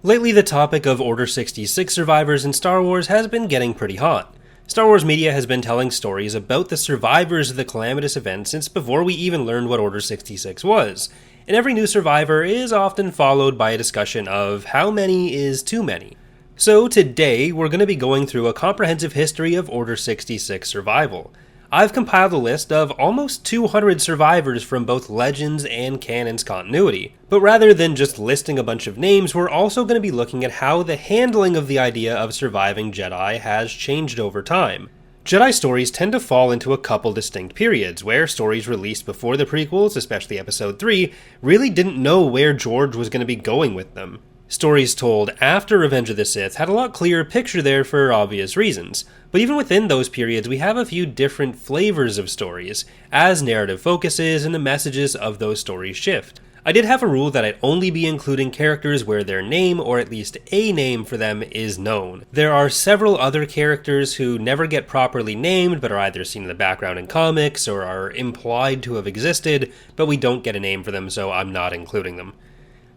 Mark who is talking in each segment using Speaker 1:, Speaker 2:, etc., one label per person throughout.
Speaker 1: Lately, the topic of Order 66 survivors in Star Wars has been getting pretty hot. Star Wars media has been telling stories about the survivors of the calamitous event since before we even learned what Order 66 was, and every new survivor is often followed by a discussion of how many is too many. So today, we're going to be going through a comprehensive history of Order 66 survival. I've compiled a list of almost 200 survivors from both Legends and Canon's continuity. But rather than just listing a bunch of names, we're also going to be looking at how the handling of the idea of surviving Jedi has changed over time. Jedi stories tend to fall into a couple distinct periods, where stories released before the prequels, especially Episode 3, really didn't know where George was going to be going with them. Stories told after Revenge of the Sith had a lot clearer picture there for obvious reasons, but even within those periods we have a few different flavors of stories, as narrative focuses and the messages of those stories shift. I did have a rule that I'd only be including characters where their name, or at least a name for them, is known. There are several other characters who never get properly named, but are either seen in the background in comics, or are implied to have existed, but we don't get a name for them, so I'm not including them.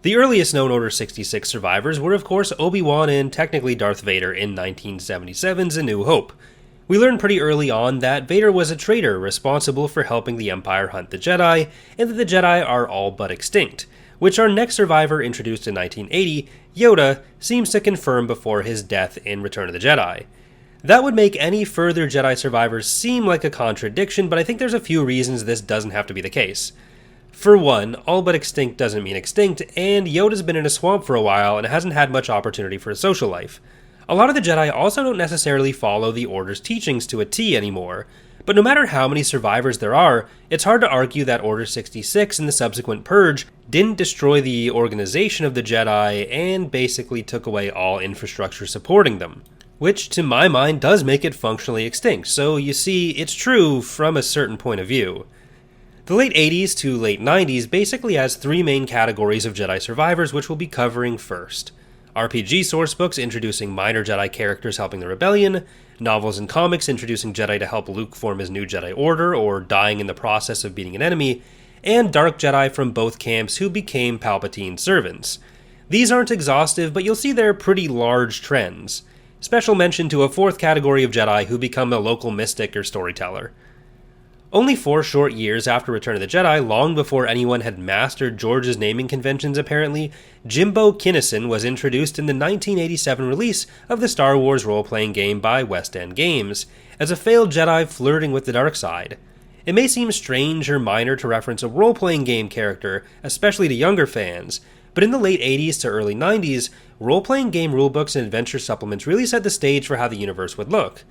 Speaker 1: The earliest known Order 66 survivors were of course Obi-Wan and technically Darth Vader in 1977's A New Hope. We learned pretty early on that Vader was a traitor responsible for helping the Empire hunt the Jedi, and that the Jedi are all but extinct, which our next survivor introduced in 1980, Yoda, seems to confirm before his death in Return of the Jedi. That would make any further Jedi survivors seem like a contradiction, but I think there's a few reasons this doesn't have to be the case. For one, all but extinct doesn't mean extinct, and Yoda's been in a swamp for a while and hasn't had much opportunity for a social life. A lot of the Jedi also don't necessarily follow the Order's teachings to a T anymore, but no matter how many survivors there are, it's hard to argue that Order 66 and the subsequent Purge didn't destroy the organization of the Jedi and basically took away all infrastructure supporting them. Which, to my mind, does make it functionally extinct, so you see, it's true from a certain point of view. The late 80s to late 90s basically has three main categories of Jedi survivors, which we'll be covering first. RPG sourcebooks introducing minor Jedi characters helping the rebellion, novels and comics introducing Jedi to help Luke form his new Jedi Order or dying in the process of beating an enemy, and Dark Jedi from both camps who became Palpatine's servants. These aren't exhaustive, but you'll see they're pretty large trends. Special mention to a fourth category of Jedi who become a local mystic or storyteller. Only 4 short years after Return of the Jedi, long before anyone had mastered George's naming conventions apparently, Jimbo Kinnison was introduced in the 1987 release of the Star Wars role-playing game by West End Games, as a failed Jedi flirting with the dark side. It may seem strange or minor to reference a role-playing game character, especially to younger fans, but in the late 80s to early 90s, role-playing game rulebooks and adventure supplements really set the stage for how the universe would look.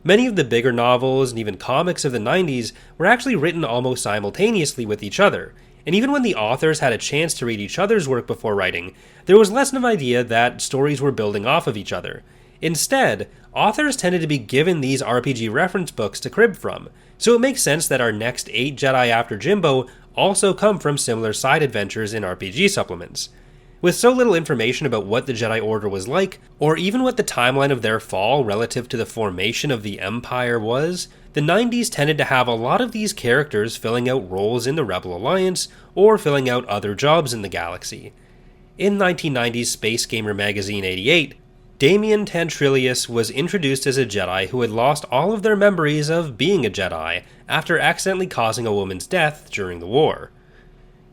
Speaker 1: Many of the bigger novels and even comics of the 90s were actually written almost simultaneously with each other, and even when the authors had a chance to read each other's work before writing, there was less of an idea that stories were building off of each other. Instead, authors tended to be given these RPG reference books to crib from, so it makes sense that our next 8 Jedi after Jimbo also come from similar side adventures in RPG supplements. With so little information about what the Jedi Order was like, or even what the timeline of their fall relative to the formation of the Empire was, the 90s tended to have a lot of these characters filling out roles in the Rebel Alliance, or filling out other jobs in the galaxy. In 1990's Space Gamer Magazine 88, Damian Tantrilius was introduced as a Jedi who had lost all of their memories of being a Jedi after accidentally causing a woman's death during the war.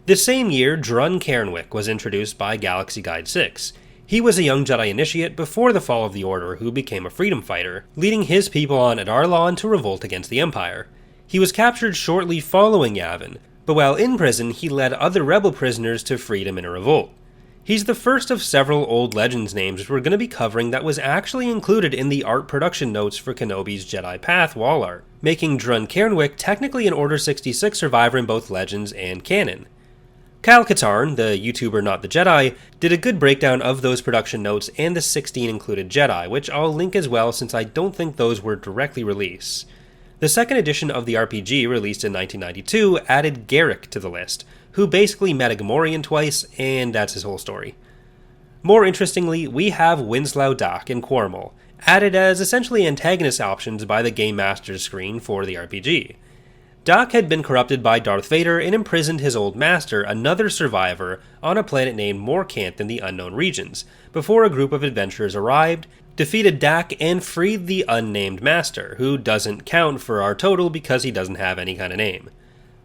Speaker 1: This same year, Drun Cairnwick was introduced by Galaxy Guide 6. He was a young Jedi initiate before the fall of the Order who became a freedom fighter, leading his people on Adarlan to revolt against the Empire. He was captured shortly following Yavin, but while in prison he led other rebel prisoners to freedom in a revolt. He's the first of several old Legends names we're going to be covering that was actually included in the art production notes for Kenobi's Jedi Path wall art, making Drun Cairnwick technically an Order 66 survivor in both Legends and Canon. Cal Kestis, the YouTuber Not the Jedi, did a good breakdown of those production notes and the 16 included Jedi, which I'll link as well since I don't think those were directly released. The second edition of the RPG, released in 1992, added Garrick to the list, who basically met a Gamorrean twice, and that's his whole story. More interestingly, we have Winslow Dock and Quarmel, added as essentially antagonist options by the Game Master's screen for the RPG. Dak had been corrupted by Darth Vader and imprisoned his old master, another survivor, on a planet named Morkanth in the Unknown Regions, before a group of adventurers arrived, defeated Dak, and freed the unnamed master, who doesn't count for our total because he doesn't have any kind of name.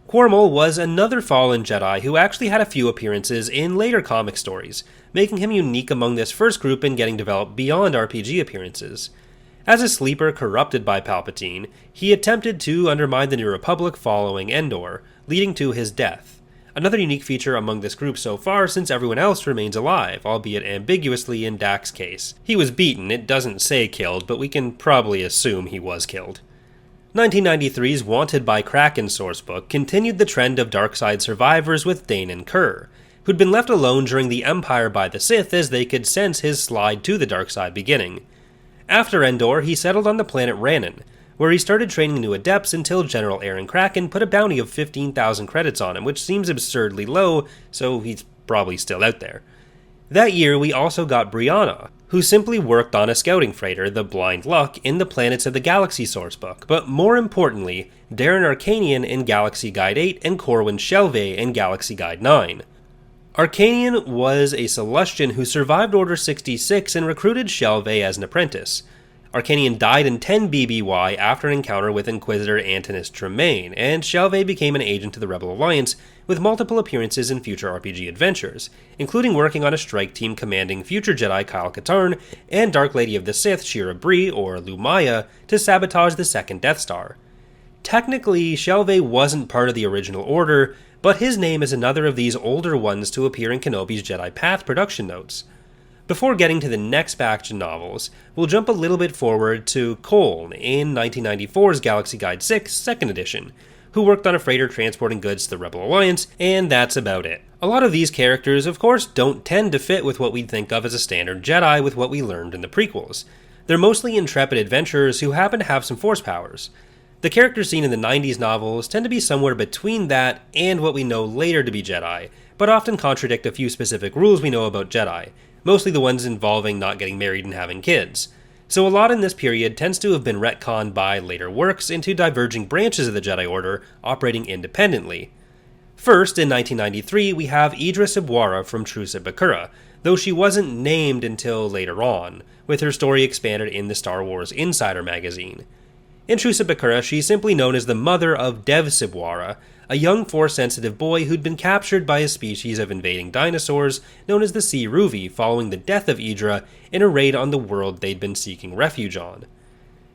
Speaker 1: Quarmall was another fallen Jedi who actually had a few appearances in later comic stories, making him unique among this first group and getting developed beyond RPG appearances. As a sleeper corrupted by Palpatine, he attempted to undermine the New Republic following Endor, leading to his death. Another unique feature among this group so far, since everyone else remains alive, albeit ambiguously in Dak's case. He was beaten, it doesn't say killed, but we can probably assume he was killed. 1993's Wanted by Kraken sourcebook continued the trend of darkside survivors with Dane and Kerr, who'd been left alone during the Empire by the Sith as they could sense his slide to the dark side beginning. After Endor, he settled on the planet Rannon, where he started training new adepts until General Aaron Kraken put a bounty of 15,000 credits on him, which seems absurdly low, so he's probably still out there. That year, we also got Brianna, who simply worked on a scouting freighter, the Blind Luck, in the Planets of the Galaxy sourcebook, but more importantly, Darren Arcanian in Galaxy Guide 8 and Corwin Shelvey in Galaxy Guide 9. Arcanian was a Celestian who survived Order 66 and recruited Shelvey as an apprentice. Arcanian died in 10 BBY after an encounter with Inquisitor Antonis Tremaine, and Shelvey became an agent to the Rebel Alliance with multiple appearances in future RPG adventures, including working on a strike team commanding future Jedi Cal Kestis and Dark Lady of the Sith Shira Bree, or Lumaya, to sabotage the second Death Star. Technically, Shelvey wasn't part of the original Order, but his name is another of these older ones to appear in Kenobi's Jedi Path production notes. Before getting to the next batch of novels, we'll jump a little bit forward to Cole in 1994's Galaxy Guide 6, 2nd edition, who worked on a freighter transporting goods to the Rebel Alliance, and that's about it. A lot of these characters, of course, don't tend to fit with what we'd think of as a standard Jedi with what we learned in the prequels. They're mostly intrepid adventurers who happen to have some force powers. The characters seen in the 90s novels tend to be somewhere between that and what we know later to be Jedi, but often contradict a few specific rules we know about Jedi, mostly the ones involving not getting married and having kids. So a lot in this period tends to have been retconned by later works into diverging branches of the Jedi Order operating independently. First, in 1993, we have Idra Sibwara from Trusa Bakura, though she wasn't named until later on, with her story expanded in the Star Wars Insider magazine. In Trusa Bakura, she's simply known as the mother of Dev Sibwara, a young Force-sensitive boy who'd been captured by a species of invading dinosaurs known as the Sea Ruvi following the death of Idra in a raid on the world they'd been seeking refuge on.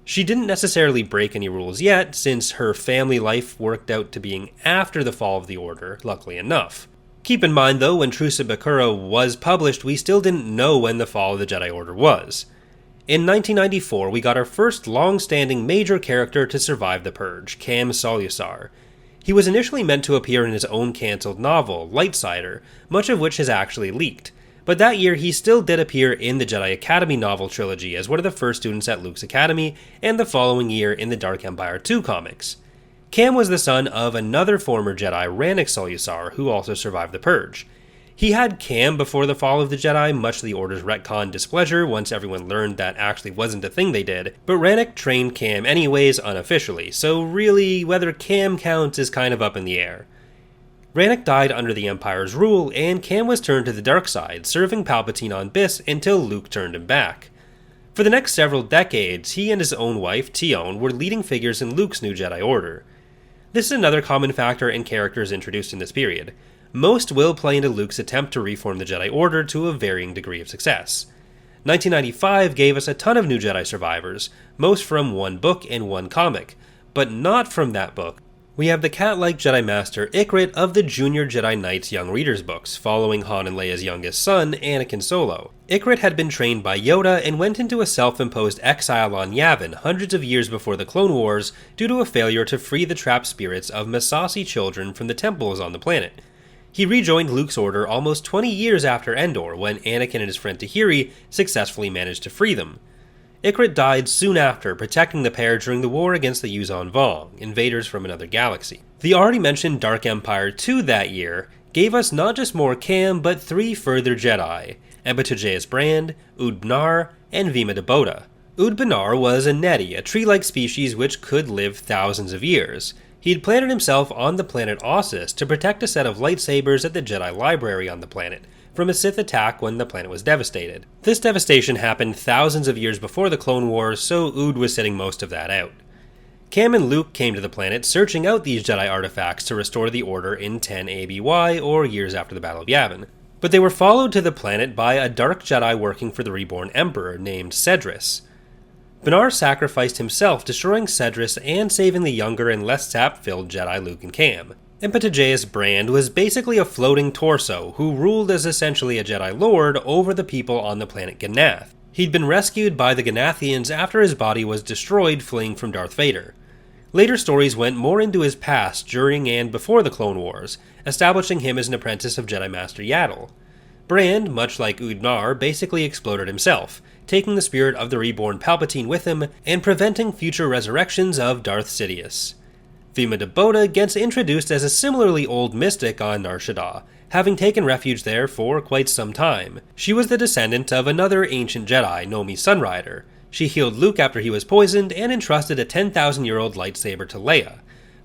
Speaker 1: She didn't necessarily break any rules yet, since her family life worked out to being after the fall of the Order, luckily enough. Keep in mind though, when Trusa Bakura was published, we still didn't know when the fall of the Jedi Order was. In 1994, we got our first long-standing major character to survive the Purge, Cam Solusar. He was initially meant to appear in his own cancelled novel, Lightsider, much of which has actually leaked, but that year he still did appear in the Jedi Academy novel trilogy as one of the first students at Luke's Academy, and the following year in the Dark Empire 2 comics. Cam was the son of another former Jedi, Rannick Solusar, who also survived the Purge. He had Cam before the fall of the Jedi, much to the Order's retcon displeasure once everyone learned that actually wasn't a thing they did, but Rannick trained Cam anyways unofficially, so really whether Cam counts is kind of up in the air. Rannick died under the Empire's rule, and Cam was turned to the dark side, serving Palpatine on Biss until Luke turned him back. For the next several decades, he and his own wife, Tion, were leading figures in Luke's new Jedi Order. This is another common factor in characters introduced in this period. Most will play into Luke's attempt to reform the Jedi Order to a varying degree of success. 1995 gave us a ton of new Jedi survivors, most from one book and one comic, but not from that book. We have the cat-like Jedi Master Ikrit of the Junior Jedi Knights Young Readers books, following Han and Leia's youngest son, Anakin Solo. Ikrit had been trained by Yoda and went into a self-imposed exile on Yavin hundreds of years before the Clone Wars due to a failure to free the trapped spirits of Massassi children from the temples on the planet. He rejoined Luke's order almost 20 years after Endor, when Anakin and his friend Tahiri successfully managed to free them. Ikrit died soon after, protecting the pair during the war against the Yuuzhan Vong, invaders from another galaxy. The already mentioned Dark Empire 2 that year gave us not just more Cam, but 3 further Jedi, Ebba Brand, Ud Bnar, and Vima Dabota. Ud Bnar was a neti, a tree-like species which could live thousands of years. He'd planted himself on the planet Ossus to protect a set of lightsabers at the Jedi Library on the planet from a Sith attack when the planet was devastated. This devastation happened thousands of years before the Clone Wars, so Ood was sitting most of that out. Cam and Luke came to the planet searching out these Jedi artifacts to restore the Order in 10 ABY, or years after the Battle of Yavin. But they were followed to the planet by a dark Jedi working for the reborn Emperor named Cedrus. Benar sacrificed himself, destroying Cedrus and saving the younger and less sap-filled Jedi Luke and Cam. Empatijayus Brand was basically a floating torso who ruled as essentially a Jedi Lord over the people on the planet Ganath. He'd been rescued by the Ganathians after his body was destroyed fleeing from Darth Vader. Later stories went more into his past during and before the Clone Wars, establishing him as an apprentice of Jedi Master Yaddle. Brand, much like Udnar, basically exploded himself, taking the spirit of the reborn Palpatine with him and preventing future resurrections of Darth Sidious. Vima Dabota gets introduced as a similarly old mystic on Nar Shaddaa, having taken refuge there for quite some time. She was the descendant of another ancient Jedi, Nomi Sunrider. She healed Luke after he was poisoned and entrusted a 10,000-year-old lightsaber to Leia.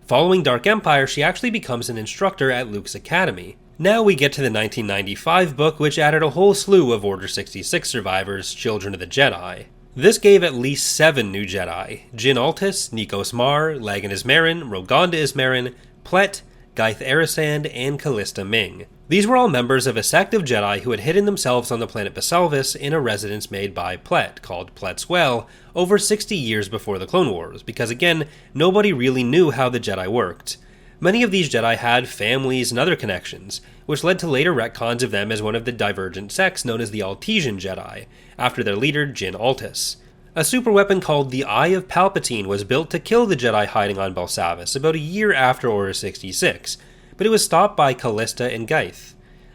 Speaker 1: Following Dark Empire, she actually becomes an instructor at Luke's academy. Now we get to the 1995 book, which added a whole slew of Order 66 survivors, Children of the Jedi. This gave at least 7 new Jedi: Jyn Altus, Nikos Mar, Lagan Ismarin, Roganda Ismarin, Plet, Gaith Arisand, and Callista Ming. These were all members of a sect of Jedi who had hidden themselves on the planet Basalvis in a residence made by Plet, called Plet's Well, over 60 years before the Clone Wars, because again, nobody really knew how the Jedi worked. Many of these Jedi had families and other connections, which led to later retcons of them as one of the divergent sects known as the Altesian Jedi, after their leader Jyn Altus. A superweapon called the Eye of Palpatine was built to kill the Jedi hiding on Belsavis about a year after Order 66, but it was stopped by Callista and Gaith.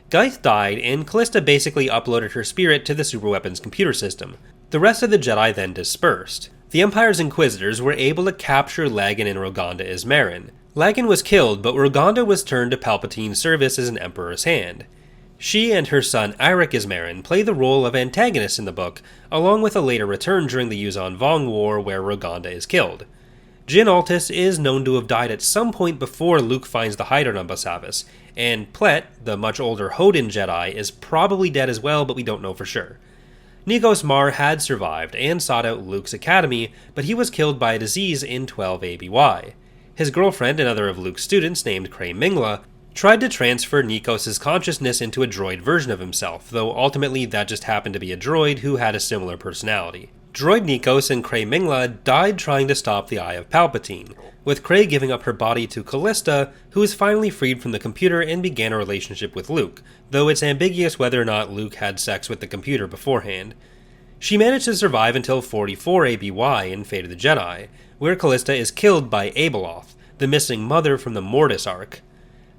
Speaker 1: Gaith died, and Callista basically uploaded her spirit to the superweapon's computer system. The rest of the Jedi then dispersed. The Empire's Inquisitors were able to capture Lagan and Roganda Ismarin. Lagan was killed, but Roganda was turned to Palpatine's service as an Emperor's hand. She and her son Arik Ismarin play the role of antagonists in the book, along with a later return during the Yuuzhan Vong War where Roganda is killed. Jyn Altus is known to have died at some point before Luke finds the hideout on Basavis, and Plet, the much older Hodin Jedi, is probably dead as well, but we don't know for sure. Nikos Mar had survived and sought out Luke's academy, but he was killed by a disease in 12 ABY. His girlfriend, another of Luke's students named Cray Mingla, tried to transfer Nikos' consciousness into a droid version of himself, though ultimately that just happened to be a droid who had a similar personality. Droid Nikos and Cray Mingla died trying to stop the Eye of Palpatine, with Cray giving up her body to Callista, who was finally freed from the computer and began a relationship with Luke, though it's ambiguous whether or not Luke had sex with the computer beforehand. She managed to survive until 44 ABY in Fate of the Jedi, where Callista is killed by Abeloth, the missing mother from the Mortis arc.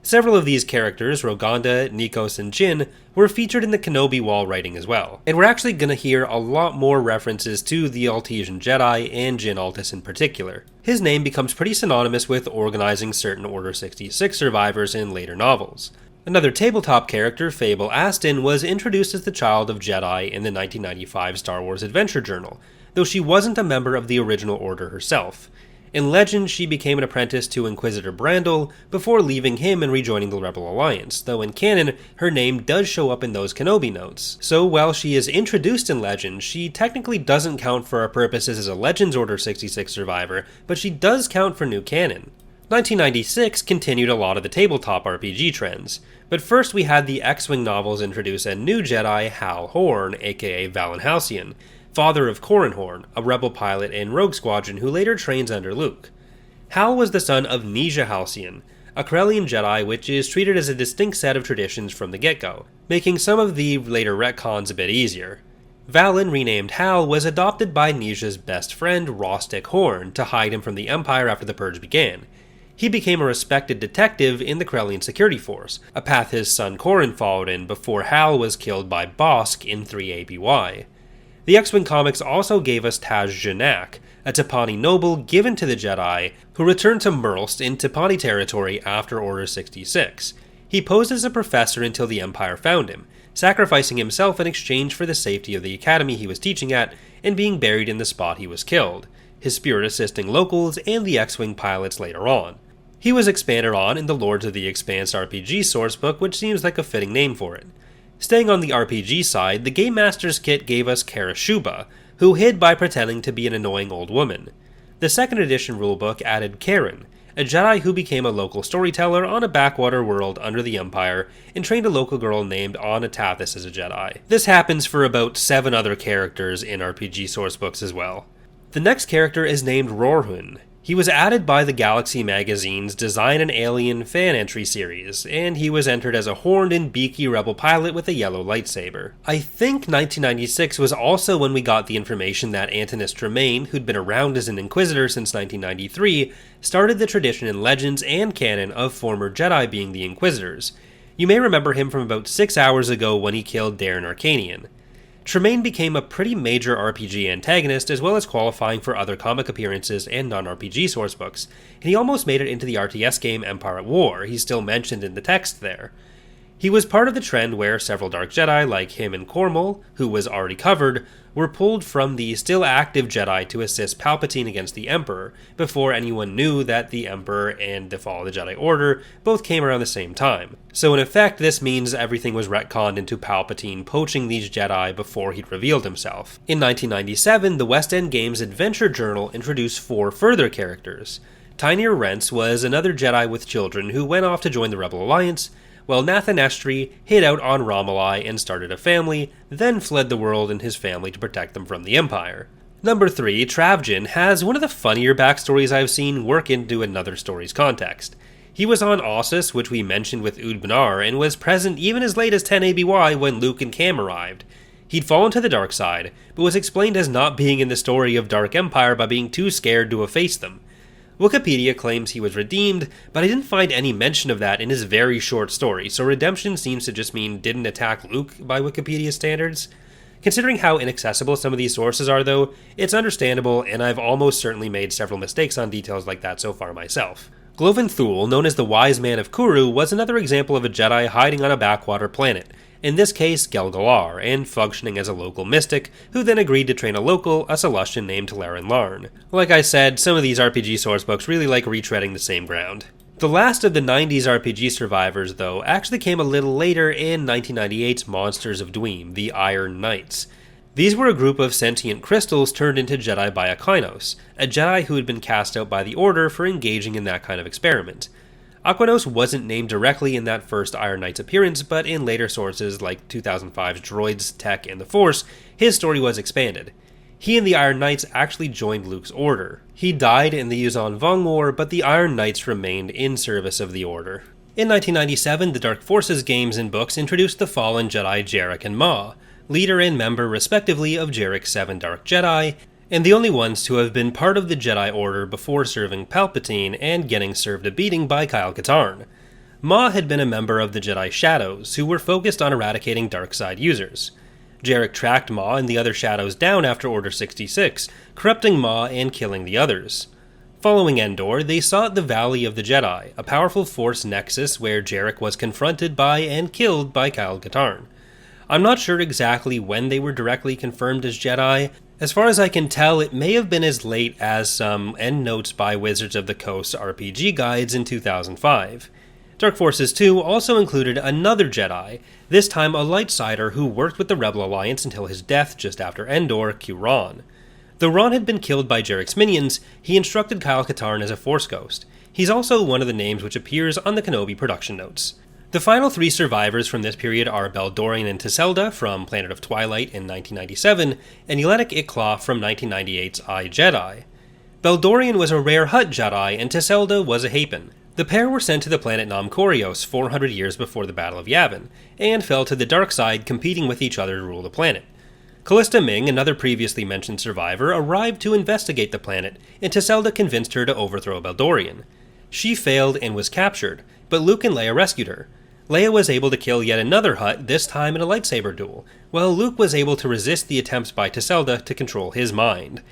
Speaker 1: Several of these characters, Roganda, Nikos, and Jyn, were featured in the Kenobi wall writing as well, and we're actually going to hear a lot more references to the Altesian Jedi and Jyn Altus in particular. His name becomes pretty synonymous with organizing certain Order 66 survivors in later novels. Another tabletop character, Fable Aston, was introduced as the child of Jedi in the 1995 Star Wars Adventure Journal, though she wasn't a member of the original Order herself. In legend, she became an apprentice to Inquisitor Brandel before leaving him and rejoining the Rebel Alliance, though in canon, her name does show up in those Kenobi notes. So while she is introduced in legend, she technically doesn't count for our purposes as a Legends Order 66 survivor, but she does count for new canon. 1996 continued a lot of the tabletop RPG trends, but first we had the X-Wing novels introduce a new Jedi, Hal Horn, aka Valen Halcyon, father of Corran Horn, a rebel pilot in Rogue Squadron who later trains under Luke. Hal was the son of Neja Halcyon, a Corellian Jedi which is treated as a distinct set of traditions from the get-go, making some of the later retcons a bit easier. Valen, renamed Hal, was adopted by Neja's best friend Rostic Horn to hide him from the Empire after the Purge began. He became a respected detective in the Corellian Security Force, a path his son Corran followed in before Hal was killed by Bossk in 3 ABY. The X-Wing comics also gave us Taj Janak, a Tapani noble given to the Jedi, who returned to Murlst in Tapani territory after Order 66. He posed as a professor until the Empire found him, sacrificing himself in exchange for the safety of the academy he was teaching at and being buried in the spot he was killed, his spirit assisting locals and the X-Wing pilots later on. He was expanded on in the Lords of the Expanse RPG sourcebook, which seems like a fitting name for it. Staying on the RPG side, the Game Master's Kit gave us Karashuba, who hid by pretending to be an annoying old woman. The 2nd edition rulebook added Karen, a Jedi who became a local storyteller on a backwater world under the Empire and trained a local girl named Anna Tathis as a Jedi. This happens for about 7 other characters in RPG sourcebooks as well. The next character is named Rorhun. He was added by the Galaxy Magazine's Design an Alien fan entry series, and he was entered as a horned and beaky rebel pilot with a yellow lightsaber. I think 1996 was also when we got the information that Antonis Tremaine, who'd been around as an Inquisitor since 1993, started the tradition in Legends and canon of former Jedi being the Inquisitors. You may remember him from about 6 hours ago when he killed Darren Arcanian. Tremaine became a pretty major RPG antagonist, as well as qualifying for other comic appearances and non-RPG sourcebooks, and he almost made it into the RTS game Empire at War. He's still mentioned in the text there. He was part of the trend where several Dark Jedi, like him and Cormol, who was already covered, were pulled from the still active Jedi to assist Palpatine against the Emperor, before anyone knew that the Emperor and the fall of the Jedi Order both came around the same time. So in effect, this means everything was retconned into Palpatine poaching these Jedi before he'd revealed himself. In 1997, the West End Games Adventure Journal introduced 4 further characters. Tynier Rents was another Jedi with children who went off to join the Rebel Alliance, while Nathan Estri hid out on Romalai and started a family, then fled the world and his family to protect them from the Empire. Number 3, Travjin has one of the funnier backstories I've seen work into another story's context. He was on Ossus, which we mentioned with Ood Banar, and was present even as late as 10 ABY when Luke and Cam arrived. He'd fallen to the dark side, but was explained as not being in the story of Dark Empire by being too scared to efface them. Wikipedia claims he was redeemed, but I didn't find any mention of that in his very short story, so redemption seems to just mean didn't attack Luke by Wikipedia standards. Considering how inaccessible some of these sources are though, it's understandable, and I've almost certainly made several mistakes on details like that so far myself. Gloven Thule, known as the Wise Man of Kuru, was another example of a Jedi hiding on a backwater planet, in this case Gelgalar, and functioning as a local mystic, who then agreed to train a local, a Celestian named Laren Larn. Like I said, some of these RPG sourcebooks really like retreading the same ground. The last of the 90s RPG survivors, though, actually came a little later in 1998's Monsters of Dweem, the Iron Knights. These were a group of sentient crystals turned into Jedi by Aquinos, a Jedi who had been cast out by the Order for engaging in that kind of experiment. Aquinos wasn't named directly in that first Iron Knights appearance, but in later sources like 2005's Droids, Tech, and the Force, his story was expanded. He and the Iron Knights actually joined Luke's Order. He died in the Yuzan Vong War, but the Iron Knights remained in service of the Order. In 1997, the Dark Forces games and books introduced the fallen Jedi Jarek and Maw, leader and member respectively of Jarek's 7 Dark Jedi, and the only ones to have been part of the Jedi Order before serving Palpatine and getting served a beating by Kyle Katarn. Maw had been a member of the Jedi Shadows, who were focused on eradicating dark side users. Jarek tracked Maw and the other Shadows down after Order 66, corrupting Maw and killing the others. Following Endor, they sought the Valley of the Jedi, a powerful Force nexus where Jarek was confronted by and killed by Kyle Katarn. I'm not sure exactly when they were directly confirmed as Jedi. As far as I can tell, it may have been as late as some endnotes by Wizards of the Coast RPG guides in 2005. Dark Forces 2 also included another Jedi, this time a Lightsider who worked with the Rebel Alliance until his death just after Endor, Q-Ron. Though Ron had been killed by Jarek's minions, he instructed Kyle Katarn as a Force Ghost. He's also one of the names which appears on the Kenobi production notes. The final 3 survivors from this period are Beldorian and Tiselda from Planet of Twilight in 1997, and Yelenik Iklaw from 1998's I, Jedi. Beldorian was a rare Hutt Jedi, and Tiselda was a Hapan. The pair were sent to the planet Nam Korios 400 years before the Battle of Yavin, and fell to the dark side competing with each other to rule the planet. Callista Ming, another previously mentioned survivor, arrived to investigate the planet, and Tiselda convinced her to overthrow Beldorian. She failed and was captured, but Luke and Leia rescued her. Leia was able to kill yet another Hutt, this time in a lightsaber duel, while Luke was able to resist the attempts by Tiselda to control his mind.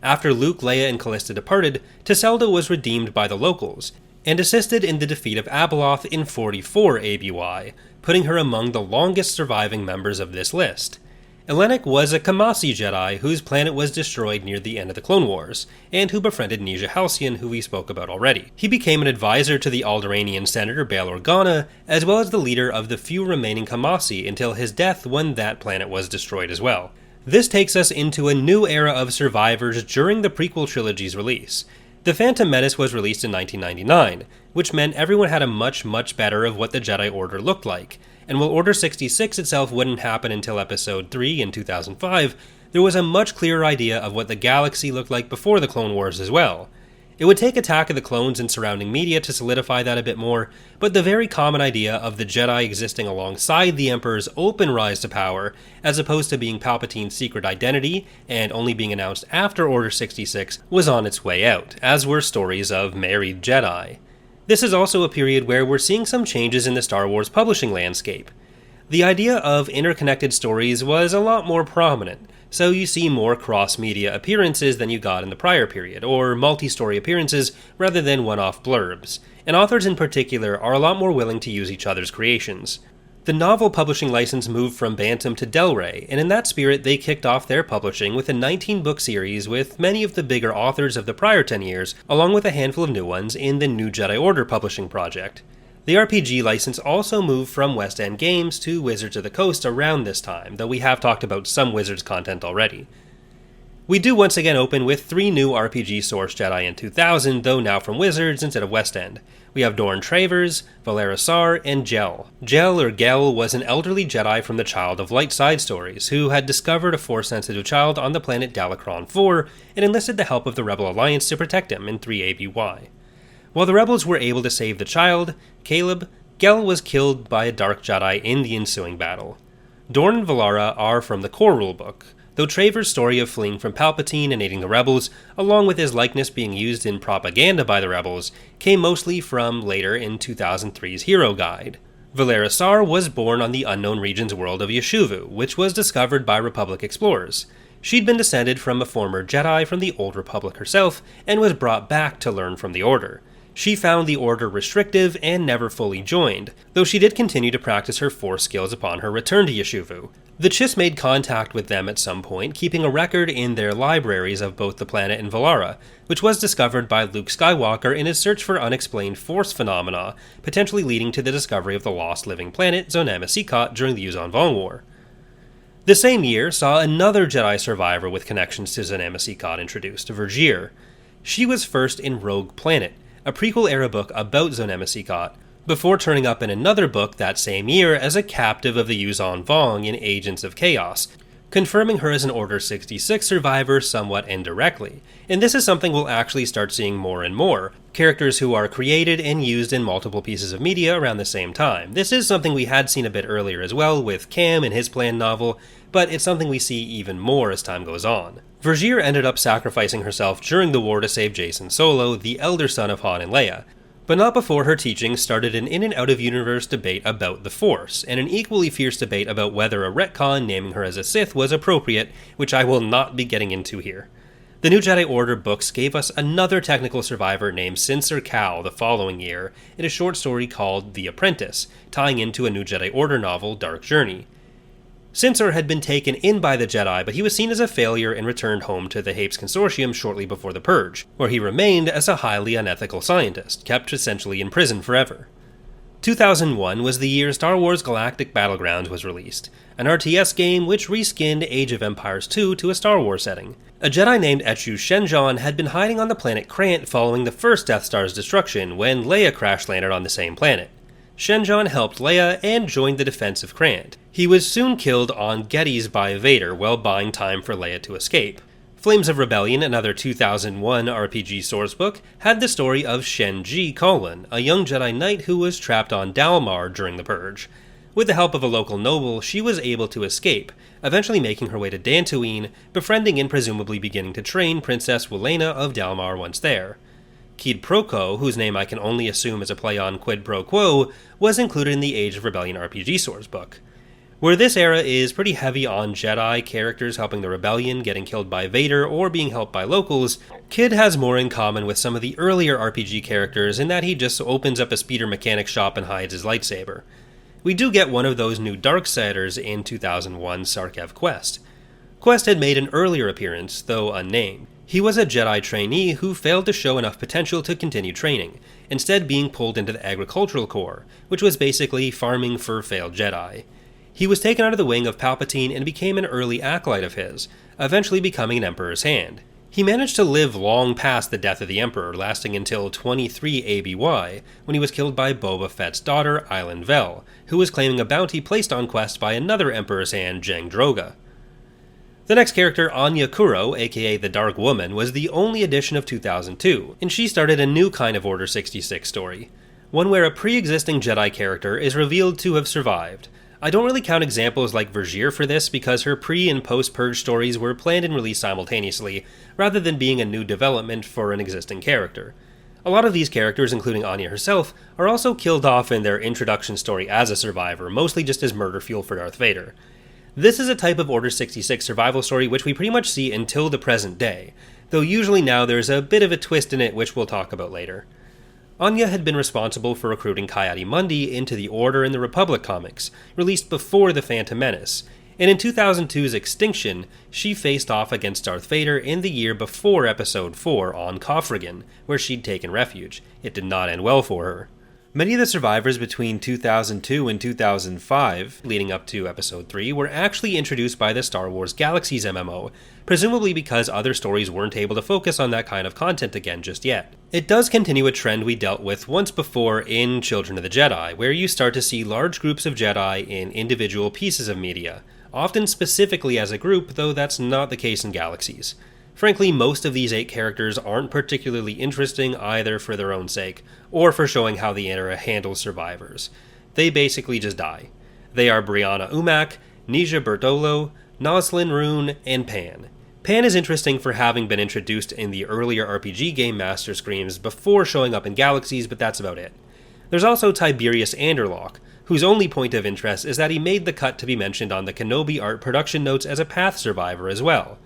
Speaker 1: After Luke, Leia, and Callista departed, Tiselda was redeemed by the locals, and assisted in the defeat of Abeloth in 44 ABY, putting her among the longest surviving members of this list. Elenik was a Kamasi Jedi whose planet was destroyed near the end of the Clone Wars, and who befriended Nisha Halcyon, who we spoke about already. He became an advisor to the Alderaanian Senator Bail Organa, as well as the leader of the few remaining Kamasi until his death when that planet was destroyed as well. This takes us into a new era of survivors during the prequel trilogy's release. The Phantom Menace was released in 1999, which meant everyone had a much better of what the Jedi Order looked like. And while Order 66 itself wouldn't happen until Episode 3 in 2005, there was a much clearer idea of what the galaxy looked like before the Clone Wars as well. It would take Attack of the Clones and surrounding media to solidify that a bit more, but the very common idea of the Jedi existing alongside the Emperor's open rise to power, as opposed to being Palpatine's secret identity and only being announced after Order 66, was on its way out, as were stories of married Jedi. This is also a period where we're seeing some changes in the Star Wars publishing landscape. The idea of interconnected stories was a lot more prominent, so you see more cross-media appearances than you got in the prior period, or multi-story appearances rather than one-off blurbs, and authors in particular are a lot more willing to use each other's creations. The novel publishing license moved from Bantam to Del Rey, and in that spirit they kicked off their publishing with a 19-book series with many of the bigger authors of the prior 10 years, along with a handful of new ones in the New Jedi Order publishing project. The RPG license also moved from West End Games to Wizards of the Coast around this time, though we have talked about some Wizards content already. We do once again open with 3 new RPG-sourced Jedi in 2000, though now from Wizards instead of West End. We have Dorn Travers, Valera Sar, and Gel. Gel, or Gel, was an elderly Jedi from the Child of Light side stories, who had discovered a Force-sensitive child on the planet Dalakron 4, and enlisted the help of the Rebel Alliance to protect him in 3ABY. While the Rebels were able to save the child, Caleb, Gel was killed by a Dark Jedi in the ensuing battle. Dorn and Valara are from the core rulebook, though Travers' story of fleeing from Palpatine and aiding the Rebels, along with his likeness being used in propaganda by the Rebels, came mostly from later in 2003's Hero Guide. Valera Sar was born on the unknown region's world of Yeshuvu, which was discovered by Republic explorers. She'd been descended from a former Jedi from the Old Republic herself, and was brought back to learn from the Order. She found the Order restrictive and never fully joined, though she did continue to practice her Force skills upon her return to Yeshuvu. The Chiss made contact with them at some point, keeping a record in their libraries of both the planet and Valara, which was discovered by Luke Skywalker in his search for unexplained Force phenomena, potentially leading to the discovery of the lost living planet Zonamasikat during the Yuuzhan Vong War. The same year saw another Jedi survivor with connections to Zonamasikat introduced, Vergir. She was first in Rogue Planet, a prequel-era book about Zonamasikat, before turning up in another book that same year as a captive of the Yuuzhan Vong in Agents of Chaos, confirming her as an Order 66 survivor somewhat indirectly. And this is something we'll actually start seeing more and more, characters who are created and used in multiple pieces of media around the same time. This is something we had seen a bit earlier as well with Cam and his planned novel, but it's something we see even more as time goes on. Vergir ended up sacrificing herself during the war to save Jacen Solo, the elder son of Han and Leia, but not before her teachings started an in and out of universe debate about the Force, and an equally fierce debate about whether a retcon naming her as a Sith was appropriate, which I will not be getting into here. The New Jedi Order books gave us another technical survivor named Sincere Cal the following year in a short story called The Apprentice, tying into a New Jedi Order novel, Dark Journey. Sincere had been taken in by the Jedi, but he was seen as a failure and returned home to the Hapes Consortium shortly before the Purge, where he remained as a highly unethical scientist, kept essentially in prison forever. 2001 was the year Star Wars Galactic Battlegrounds was released, an RTS game which reskinned Age of Empires 2 to a Star Wars setting. A Jedi named Echu Shenjon had been hiding on the planet Krant following the first Death Star's destruction when Leia crash-landed on the same planet. Shenjon helped Leia and joined the defense of Krant. He was soon killed on Gettys by Vader while buying time for Leia to escape. Flames of Rebellion, another 2001 RPG sourcebook, had the story of Shen Ji Colin, a young Jedi Knight who was trapped on Dalmar during the Purge. With the help of a local noble, she was able to escape, eventually making her way to Dantooine, befriending and presumably beginning to train Princess Wilena of Dalmar once there. Kid Proko, whose name I can only assume is a play on Quid Pro Quo, was included in the Age of Rebellion RPG sourcebook. Where this era is pretty heavy on Jedi characters helping the Rebellion, getting killed by Vader, or being helped by locals, Kid has more in common with some of the earlier RPG characters in that he just opens up a speeder mechanic shop and hides his lightsaber. We do get one of those new Darksiders in 2001's Sarkev Quest. Quest had made an earlier appearance, though unnamed. He was a Jedi trainee who failed to show enough potential to continue training, instead being pulled into the Agricultural Corps, which was basically farming for failed Jedi. He was taken under the wing of Palpatine and became an early acolyte of his, eventually becoming an Emperor's Hand. He managed to live long past the death of the Emperor, lasting until 23 ABY, when he was killed by Boba Fett's daughter, Ilan Vel, who was claiming a bounty placed on Quest by another Emperor's Hand, Jang Droga. The next character, Anya Kuro, aka the Dark Woman, was the only addition of 2002, and she started a new kind of Order 66 story, one where a pre-existing Jedi character is revealed to have survived. I don't really count examples like Vergir for this because her pre- and post-Purge stories were planned and released simultaneously, rather than being a new development for an existing character. A lot of these characters, including Anya herself, are also killed off in their introduction story as a survivor, mostly just as murder fuel for Darth Vader. This is a type of Order 66 survival story which we pretty much see until the present day, though usually now there's a bit of a twist in it which we'll talk about later. Anya had been responsible for recruiting Coyote-Mundi into the Order in the Republic comics, released before The Phantom Menace, and in 2002's Extinction, she faced off against Darth Vader in the year before Episode 4 on Kofragan, where she'd taken refuge. It did not end well for her. Many of the survivors between 2002 and 2005, leading up to Episode 3, were actually introduced by the Star Wars Galaxies MMO, presumably because other stories weren't able to focus on that kind of content again just yet. It does continue a trend we dealt with once before in Children of the Jedi, where you start to see large groups of Jedi in individual pieces of media, often specifically as a group, though that's not the case in Galaxies. Frankly, most of these 8 characters aren't particularly interesting either for their own sake, or for showing how the era handles survivors. They basically just die. They are Brianna Umack, Nisha Bertolo, Noslin Rune, and Pan. Pan is interesting for having been introduced in the earlier RPG game Master Screams before showing up in Galaxies, but that's about it. There's also Tiberius Anderlock, whose only point of interest is that he made the cut to be mentioned on the Kenobi art production notes as a Path survivor as well.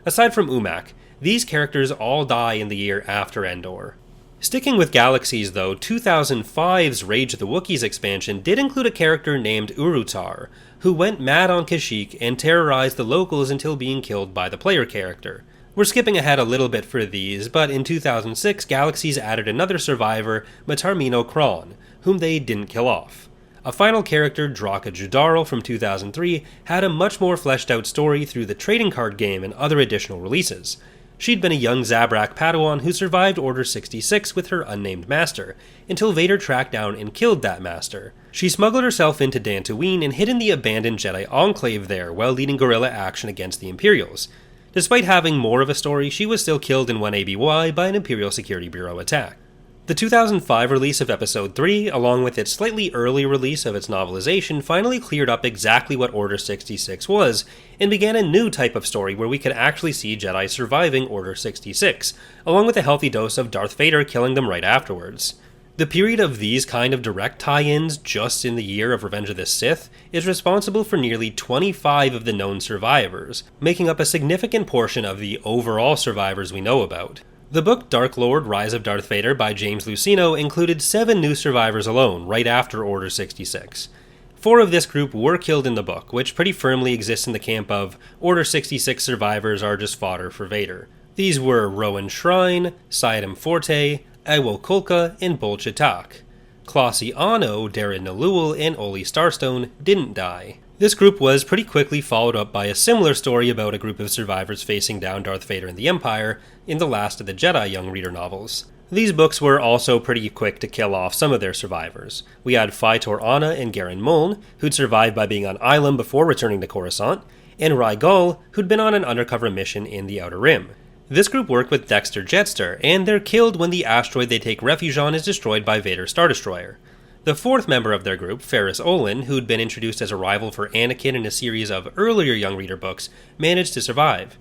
Speaker 1: Aside from Umack, these characters all die in the year after Endor. Sticking with Galaxies though, 2005's Rage of the Wookiees expansion did include a character named Urutar, who went mad on Kashyyyk and terrorized the locals until being killed by the player character. We're skipping ahead a little bit for these, but in 2006 Galaxies added another survivor, Matarmino Kron, whom they didn't kill off. A final character, Draka Judarl from 2003, had a much more fleshed out story through the trading card game and other additional releases. She'd been a young Zabrak Padawan who survived Order 66 with her unnamed master, until Vader tracked down and killed that master. She smuggled herself into Dantooine and hid in the abandoned Jedi Enclave there while leading guerrilla action against the Imperials. Despite having more of a story, she was still killed in 1 ABY by an Imperial Security Bureau attack. The 2005 release of Episode 3, along with its slightly early release of its novelization, finally cleared up exactly what Order 66 was, and began a new type of story where we could actually see Jedi surviving Order 66, along with a healthy dose of Darth Vader killing them right afterwards. The period of these kind of direct tie-ins, just in the year of Revenge of the Sith, is responsible for nearly 25 of the known survivors, making up a significant portion of the overall survivors we know about. The book Dark Lord: Rise of Darth Vader by James Luceno included 7 new survivors alone, right after Order 66. 4 of this group were killed in the book, which pretty firmly exists in the camp of Order 66 survivors are just fodder for Vader. These were Rowan Shrine, Saidam Forte, Iwo Kulka, and Bol Chitak. Clossie Anno, Darren Nalul, and Oli Starstone didn't die. This group was pretty quickly followed up by a similar story about a group of survivors facing down Darth Vader and the Empire in the Last of the Jedi young reader novels. These books were also pretty quick to kill off some of their survivors. We had Fytor Anna and Garen Muln, who'd survived by being on Ilum before returning to Coruscant, and Rai Gul, who'd been on an undercover mission in the Outer Rim. This group worked with Dexter Jetster, and they're killed when the asteroid they take refuge on is destroyed by Vader's Star Destroyer. The 4th member of their group, Ferris Olin, who'd been introduced as a rival for Anakin in a series of earlier young reader books, managed to survive.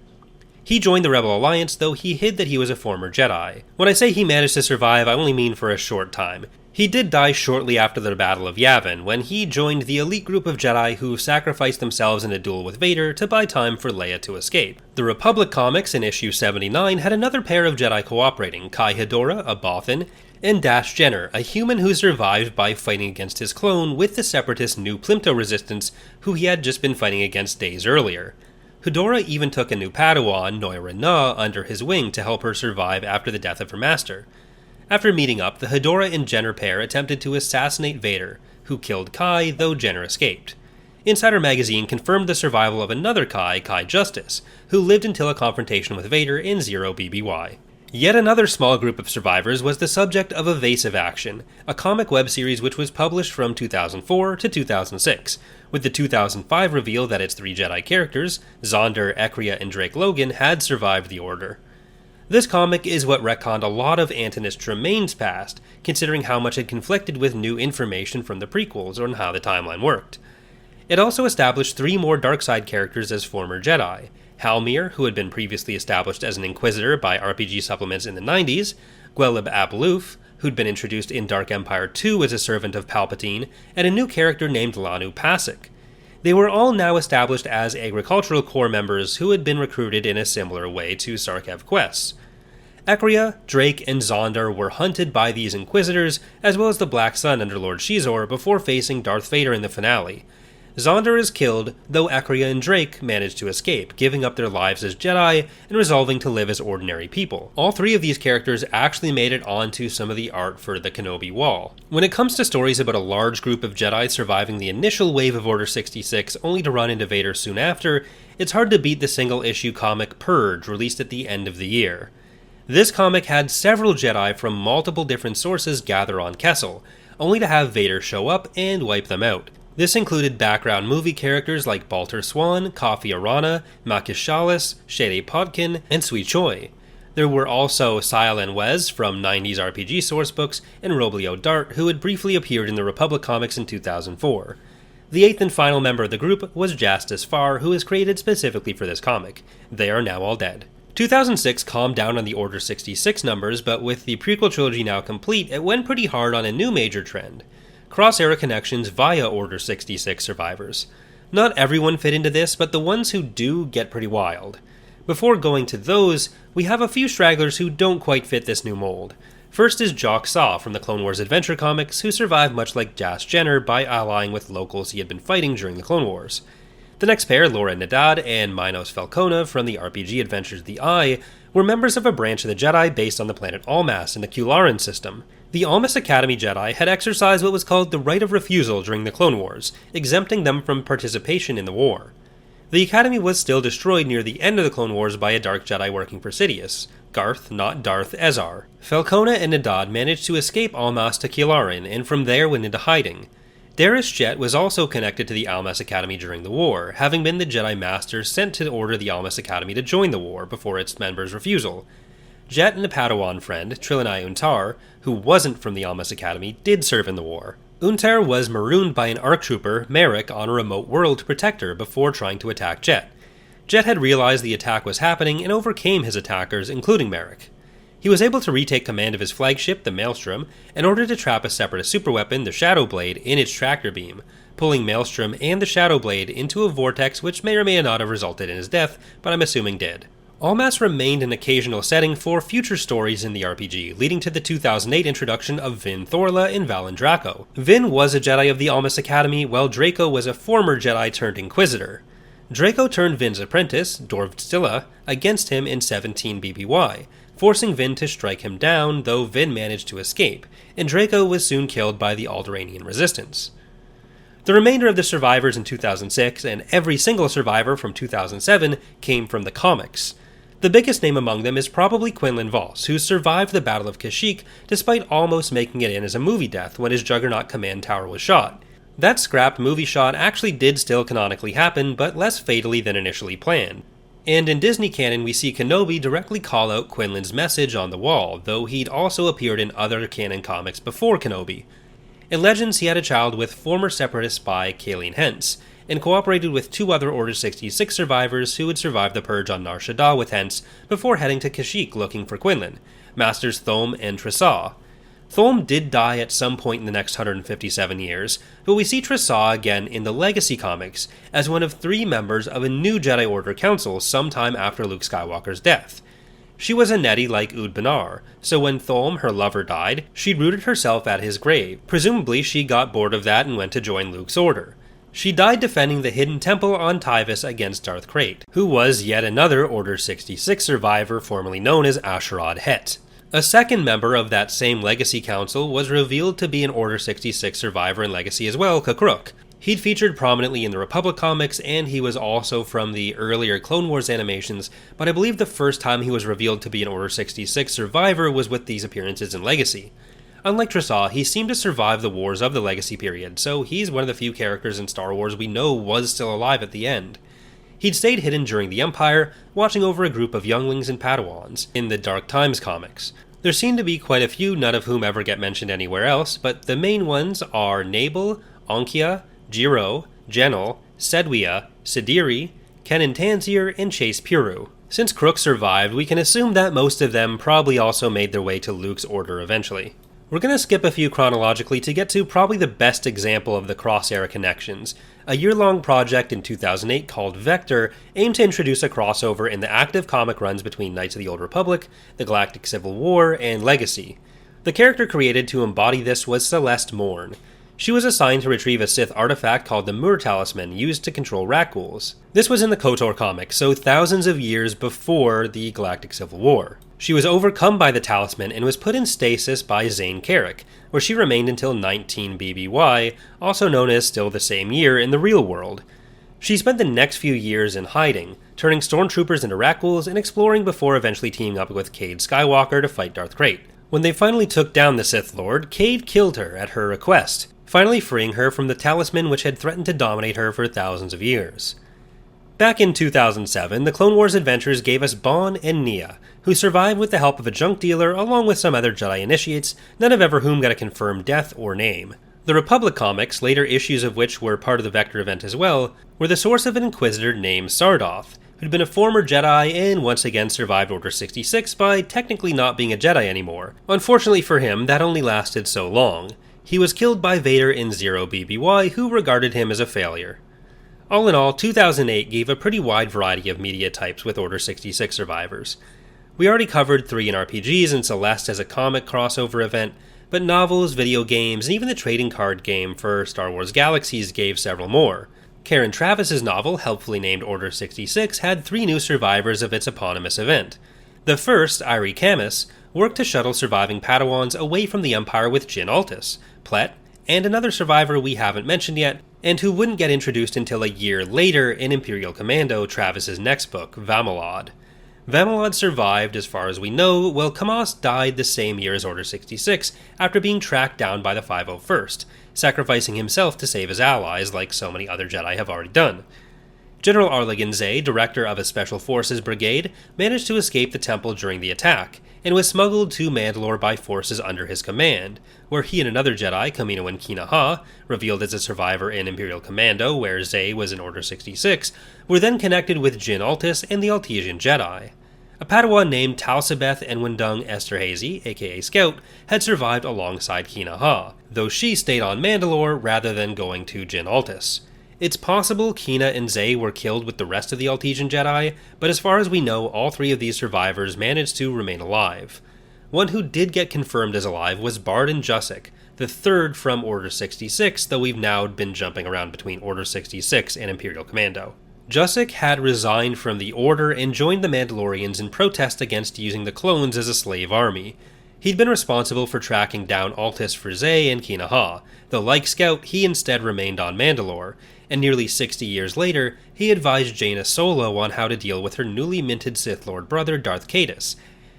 Speaker 1: He joined the Rebel Alliance, though he hid that he was a former Jedi. When I say he managed to survive, I only mean for a short time. He did die shortly after the Battle of Yavin, when he joined the elite group of Jedi who sacrificed themselves in a duel with Vader to buy time for Leia to escape. The Republic comics in issue 79 had another pair of Jedi cooperating, Kai Hedora, a Bothan, and Dash Jenner, a human who survived by fighting against his clone with the separatist New Plimto resistance who he had just been fighting against days earlier. Hedora even took a new Padawan, Noira Na, under his wing to help her survive after the death of her master. After meeting up, the Hedora and Jenner pair attempted to assassinate Vader, who killed Kai, though Jenner escaped. Insider Magazine confirmed the survival of another Kai, Kai Justice, who lived until a confrontation with Vader in Zero BBY. Yet another small group of survivors was the subject of Evasive Action, a comic web series which was published from 2004 to 2006, with the 2005 reveal that its three Jedi characters, Zonder, Ekria, and Drake Logan, had survived the Order. This comic is what retconned a lot of Antonis Tremaine's past, considering how much it conflicted with new information from the prequels on how the timeline worked. It also established three more Darkside characters as former Jedi: Halmir, who had been previously established as an Inquisitor by RPG supplements in the 90s, Gwelib Abluf, who'd been introduced in Dark Empire 2 as a servant of Palpatine, and a new character named Lanu Pasik. They were all now established as Agricultural Corps members who had been recruited in a similar way to Sarkev quests. Ekria, Drake, and Zonder were hunted by these Inquisitors, as well as the Black Sun under Lord Shizor, before facing Darth Vader in the finale. Zonder is killed, though Ekria and Drake manage to escape, giving up their lives as Jedi and resolving to live as ordinary people. All three of these characters actually made it onto some of the art for the Kenobi Wall. When it comes to stories about a large group of Jedi surviving the initial wave of Order 66 only to run into Vader soon after, it's hard to beat the single-issue comic Purge, released at the end of the year. This comic had several Jedi from multiple different sources gather on Kessel, only to have Vader show up and wipe them out. This included background movie characters like Baltar Swan, Kofi Arana, Makis Shalis, Shade Podkin, and Sui Choi. There were also Sile and Wes from 90s RPG sourcebooks, and Roblio Dart, who had briefly appeared in the Republic comics in 2004. The eighth and final member of the group was Jastus Far, who was created specifically for this comic. They are now all dead. 2006 calmed down on the Order 66 numbers, but with the prequel trilogy now complete, it went pretty hard on a new major trend: cross-era connections via Order 66 survivors. Not everyone fit into this, but the ones who do get pretty wild. Before going to those, we have a few stragglers who don't quite fit this new mold. First is Jock Saw from the Clone Wars Adventure comics, who survived much like Jas Jenner by allying with locals he had been fighting during the Clone Wars. The next pair, Laura Nadad and Minos Falcona from the RPG adventures The Eye, were members of a branch of the Jedi based on the planet Almas in the Kularan system. The Almas Academy Jedi had exercised what was called the right of refusal during the Clone Wars, exempting them from participation in the war. The Academy was still destroyed near the end of the Clone Wars by a Dark Jedi working for Sidious, Garth, not Darth, Ezar. Falcona and Nadad managed to escape Almas to Kularan, and from there went into hiding. Darius Jet was also connected to the Almas Academy during the war, having been the Jedi Master sent to order the Almas Academy to join the war before its members' refusal. Jet and a Padawan friend, Trilanai Untar, who wasn't from the Almas Academy, did serve in the war. Untar was marooned by an ARC trooper, Merrick, on a remote world to protect her before trying to attack Jet. Jet had realized the attack was happening and overcame his attackers, including Merrick. He was able to retake command of his flagship, the Maelstrom, in order to trap a separatist superweapon, the Shadow Blade, in its tractor beam, pulling Maelstrom and the Shadow Blade into a vortex which may or may not have resulted in his death, but I'm assuming did. Almas remained an occasional setting for future stories in the RPG, leading to the 2008 introduction of Vin Thorla and Valen Draco. Vin was a Jedi of the Almas Academy, while Draco was a former Jedi turned Inquisitor. Draco turned Vin's apprentice, Dorv Stilla, against him in 17 BBY, forcing Vin to strike him down, though Vin managed to escape, and Draco was soon killed by the Alderaanian resistance. The remainder of the survivors in 2006, and every single survivor from 2007, came from the comics. The biggest name among them is probably Quinlan Vos, who survived the Battle of Kashyyyk despite almost making it in as a movie death when his Juggernaut command tower was shot. That scrapped movie shot actually did still canonically happen, but less fatally than initially planned. And in Disney canon, we see Kenobi directly call out Quinlan's message on the wall, though he'd also appeared in other canon comics before Kenobi. In Legends, he had a child with former Separatist spy Kaleen Hence, and cooperated with two other Order 66 survivors who had survived the Purge on Nar Shaddaa with Hence before heading to Kashyyyk looking for Quinlan, Masters Thome and Trissaw. Thulm did die at some point in the next 157 years, but we see Trissaw again in the Legacy comics as one of 3 members of a new Jedi Order council sometime after Luke Skywalker's death. She was a Nettie like Ood Banar, so when Thulm, her lover, died, she rooted herself at his grave. Presumably she got bored of that and went to join Luke's order. She died defending the hidden temple on Tyvis against Darth Krayt, who was yet another Order 66 survivor formerly known as Asherad Het. A second member of that same Legacy Council was revealed to be an Order 66 survivor in Legacy as well, Kakruk. He'd featured prominently in the Republic comics, and he was also from the earlier Clone Wars animations, but I believe the first time he was revealed to be an Order 66 survivor was with these appearances in Legacy. Unlike Trissaw, he seemed to survive the wars of the Legacy period, so he's one of the few characters in Star Wars we know was still alive at the end. He'd stayed hidden during the Empire, watching over a group of younglings and Padawans in the Dark Times comics. There seem to be quite a few, none of whom ever get mentioned anywhere else, but the main ones are Nabal, Ankia, Jiro, Genel, Sedwia, Sidiri, Kenan Tanzir, and Chase Puru. Since Crook survived, we can assume that most of them probably also made their way to Luke's order eventually. We're going to skip a few chronologically to get to probably the best example of the cross-era connections. A year-long project in 2008 called Vector aimed to introduce a crossover in the active comic runs between Knights of the Old Republic, the Galactic Civil War, and Legacy. The character created to embody this was Celeste Morn. She was assigned to retrieve a Sith artifact called the Mur Talisman, used to control Rakghouls. This was in the KOTOR comics, so thousands of years before the Galactic Civil War. She was overcome by the talisman and was put in stasis by Zane Carrick, where she remained until 19 BBY, also known as still the same year in the real world. She spent the next few years in hiding, turning stormtroopers into Rakghouls and exploring before eventually teaming up with Cade Skywalker to fight Darth Krayt. When they finally took down the Sith Lord, Cade killed her at her request, finally freeing her from the talisman which had threatened to dominate her for thousands of years. Back in 2007, the Clone Wars adventures gave us Bon and Nia, who survived with the help of a junk dealer along with some other Jedi initiates, none of ever whom got a confirmed death or name. The Republic comics, later issues of which were part of the Vector event as well, were the source of an Inquisitor named Sardoth, who'd been a former Jedi and once again survived Order 66 by technically not being a Jedi anymore. Unfortunately for him, that only lasted so long. He was killed by Vader in 0 BBY, who regarded him as a failure. All in all, 2008 gave a pretty wide variety of media types with Order 66 survivors. We already covered 3 in RPGs and Celeste as a comic crossover event, but novels, video games, and even the trading card game for Star Wars Galaxies gave several more. Karen Travis's novel, helpfully named Order 66, had 3 new survivors of its eponymous event. The first, Irie Camus, worked to shuttle surviving Padawans away from the Empire with Jyn Altus, Plet, and another survivor we haven't mentioned yet, and who wouldn't get introduced until a year later in Imperial Commando, Travis's next book, Vamalod. Vamalod survived, as far as we know, while Kamas died the same year as Order 66 after being tracked down by the 501st, sacrificing himself to save his allies like so many other Jedi have already done. General Arligan Zay, director of a Special Forces brigade, managed to escape the temple during the attack, and was smuggled to Mandalore by forces under his command, where he and another Jedi, Kamino and Kina Ha, revealed as a survivor in Imperial Commando where Zay was in Order 66, were then connected with Jyn Altus and the Altesian Jedi. A Padawan named Talsabeth Enwendung Esterhazy, aka Scout, had survived alongside Kina Ha, though she stayed on Mandalore rather than going to Jyn Altus. It's possible Kina and Zay were killed with the rest of the Altesian Jedi, but as far as we know, all 3 of these survivors managed to remain alive. One who did get confirmed as alive was Barden Jusik, the 3rd from Order 66, though we've now been jumping around between Order 66 and Imperial Commando. Jusik had resigned from the Order and joined the Mandalorians in protest against using the clones as a slave army. He'd been responsible for tracking down Altus for Zay and Kina Ha, though like Scout, he instead remained on Mandalore, and nearly 60 years later, he advised Jaina Solo on how to deal with her newly minted Sith Lord brother Darth Caedus.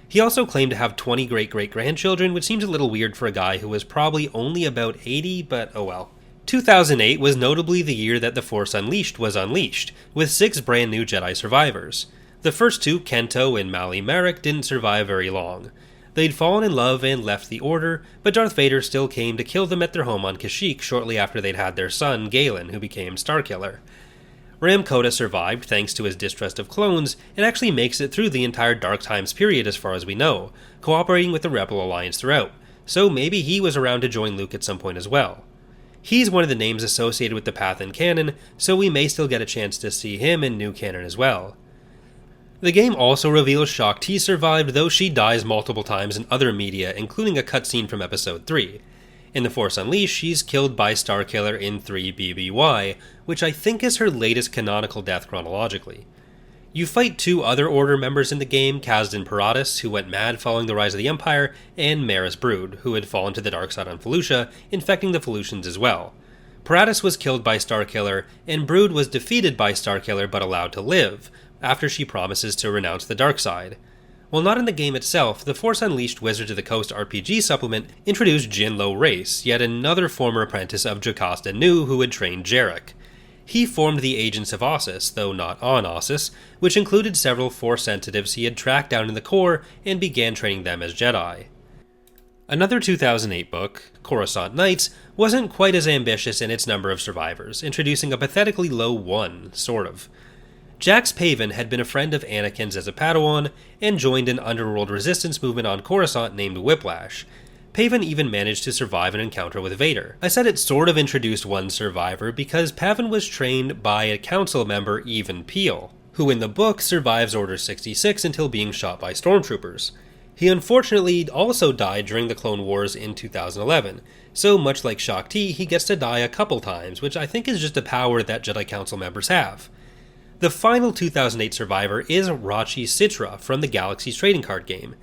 Speaker 1: He also claimed to have 20 great-great-grandchildren, which seems a little weird for a guy who was probably only about 80, but oh well. 2008 was notably the year that The Force Unleashed was unleashed, with 6 brand new Jedi survivors. The first 2, Kento and Mali Merrick, didn't survive very long. They'd fallen in love and left the Order, but Darth Vader still came to kill them at their home on Kashyyyk shortly after they'd had their son, Galen, who became Starkiller. Ram Koda survived thanks to his distrust of clones, and actually makes it through the entire Dark Times period as far as we know, cooperating with the Rebel Alliance throughout, so maybe he was around to join Luke at some point as well. He's one of the names associated with the path in canon, so we may still get a chance to see him in new canon as well. The game also reveals Shaak Ti survived, though she dies multiple times in other media, including a cutscene from Episode 3. In The Force Unleashed, she's killed by Starkiller in 3 BBY, which I think is her latest canonical death chronologically. You fight 2 other Order members in the game, Kazdan Paratus, who went mad following the rise of the Empire, and Maris Brood, who had fallen to the dark side on Felucia, infecting the Felucians as well. Paratus was killed by Starkiller, and Brood was defeated by Starkiller but allowed to live, after she promises to renounce the dark side. While not in the game itself, the Force Unleashed Wizards of the Coast RPG supplement introduced Jinlo Race, yet another former apprentice of Jocasta Nu who had trained Jarek. He formed the Agents of Ossus, though not on Ossus, which included several Force sensitives he had tracked down in the core and began training them as Jedi. Another 2008 book, Coruscant Nights, wasn't quite as ambitious in its number of survivors, introducing a pathetically low 1, sort of. Jax Pavan had been a friend of Anakin's as a Padawan, and joined an underworld resistance movement on Coruscant named Whiplash. Pavan even managed to survive an encounter with Vader. I said it sort of introduced one survivor because Pavan was trained by a council member, Even Peel, who in the book survives Order 66 until being shot by stormtroopers. He unfortunately also died during the Clone Wars in 2011, so much like Shaak Ti, he gets to die a couple times, which I think is just a power that Jedi Council members have. The final 2008 survivor is Rachi Citra from the Galaxy's trading card game.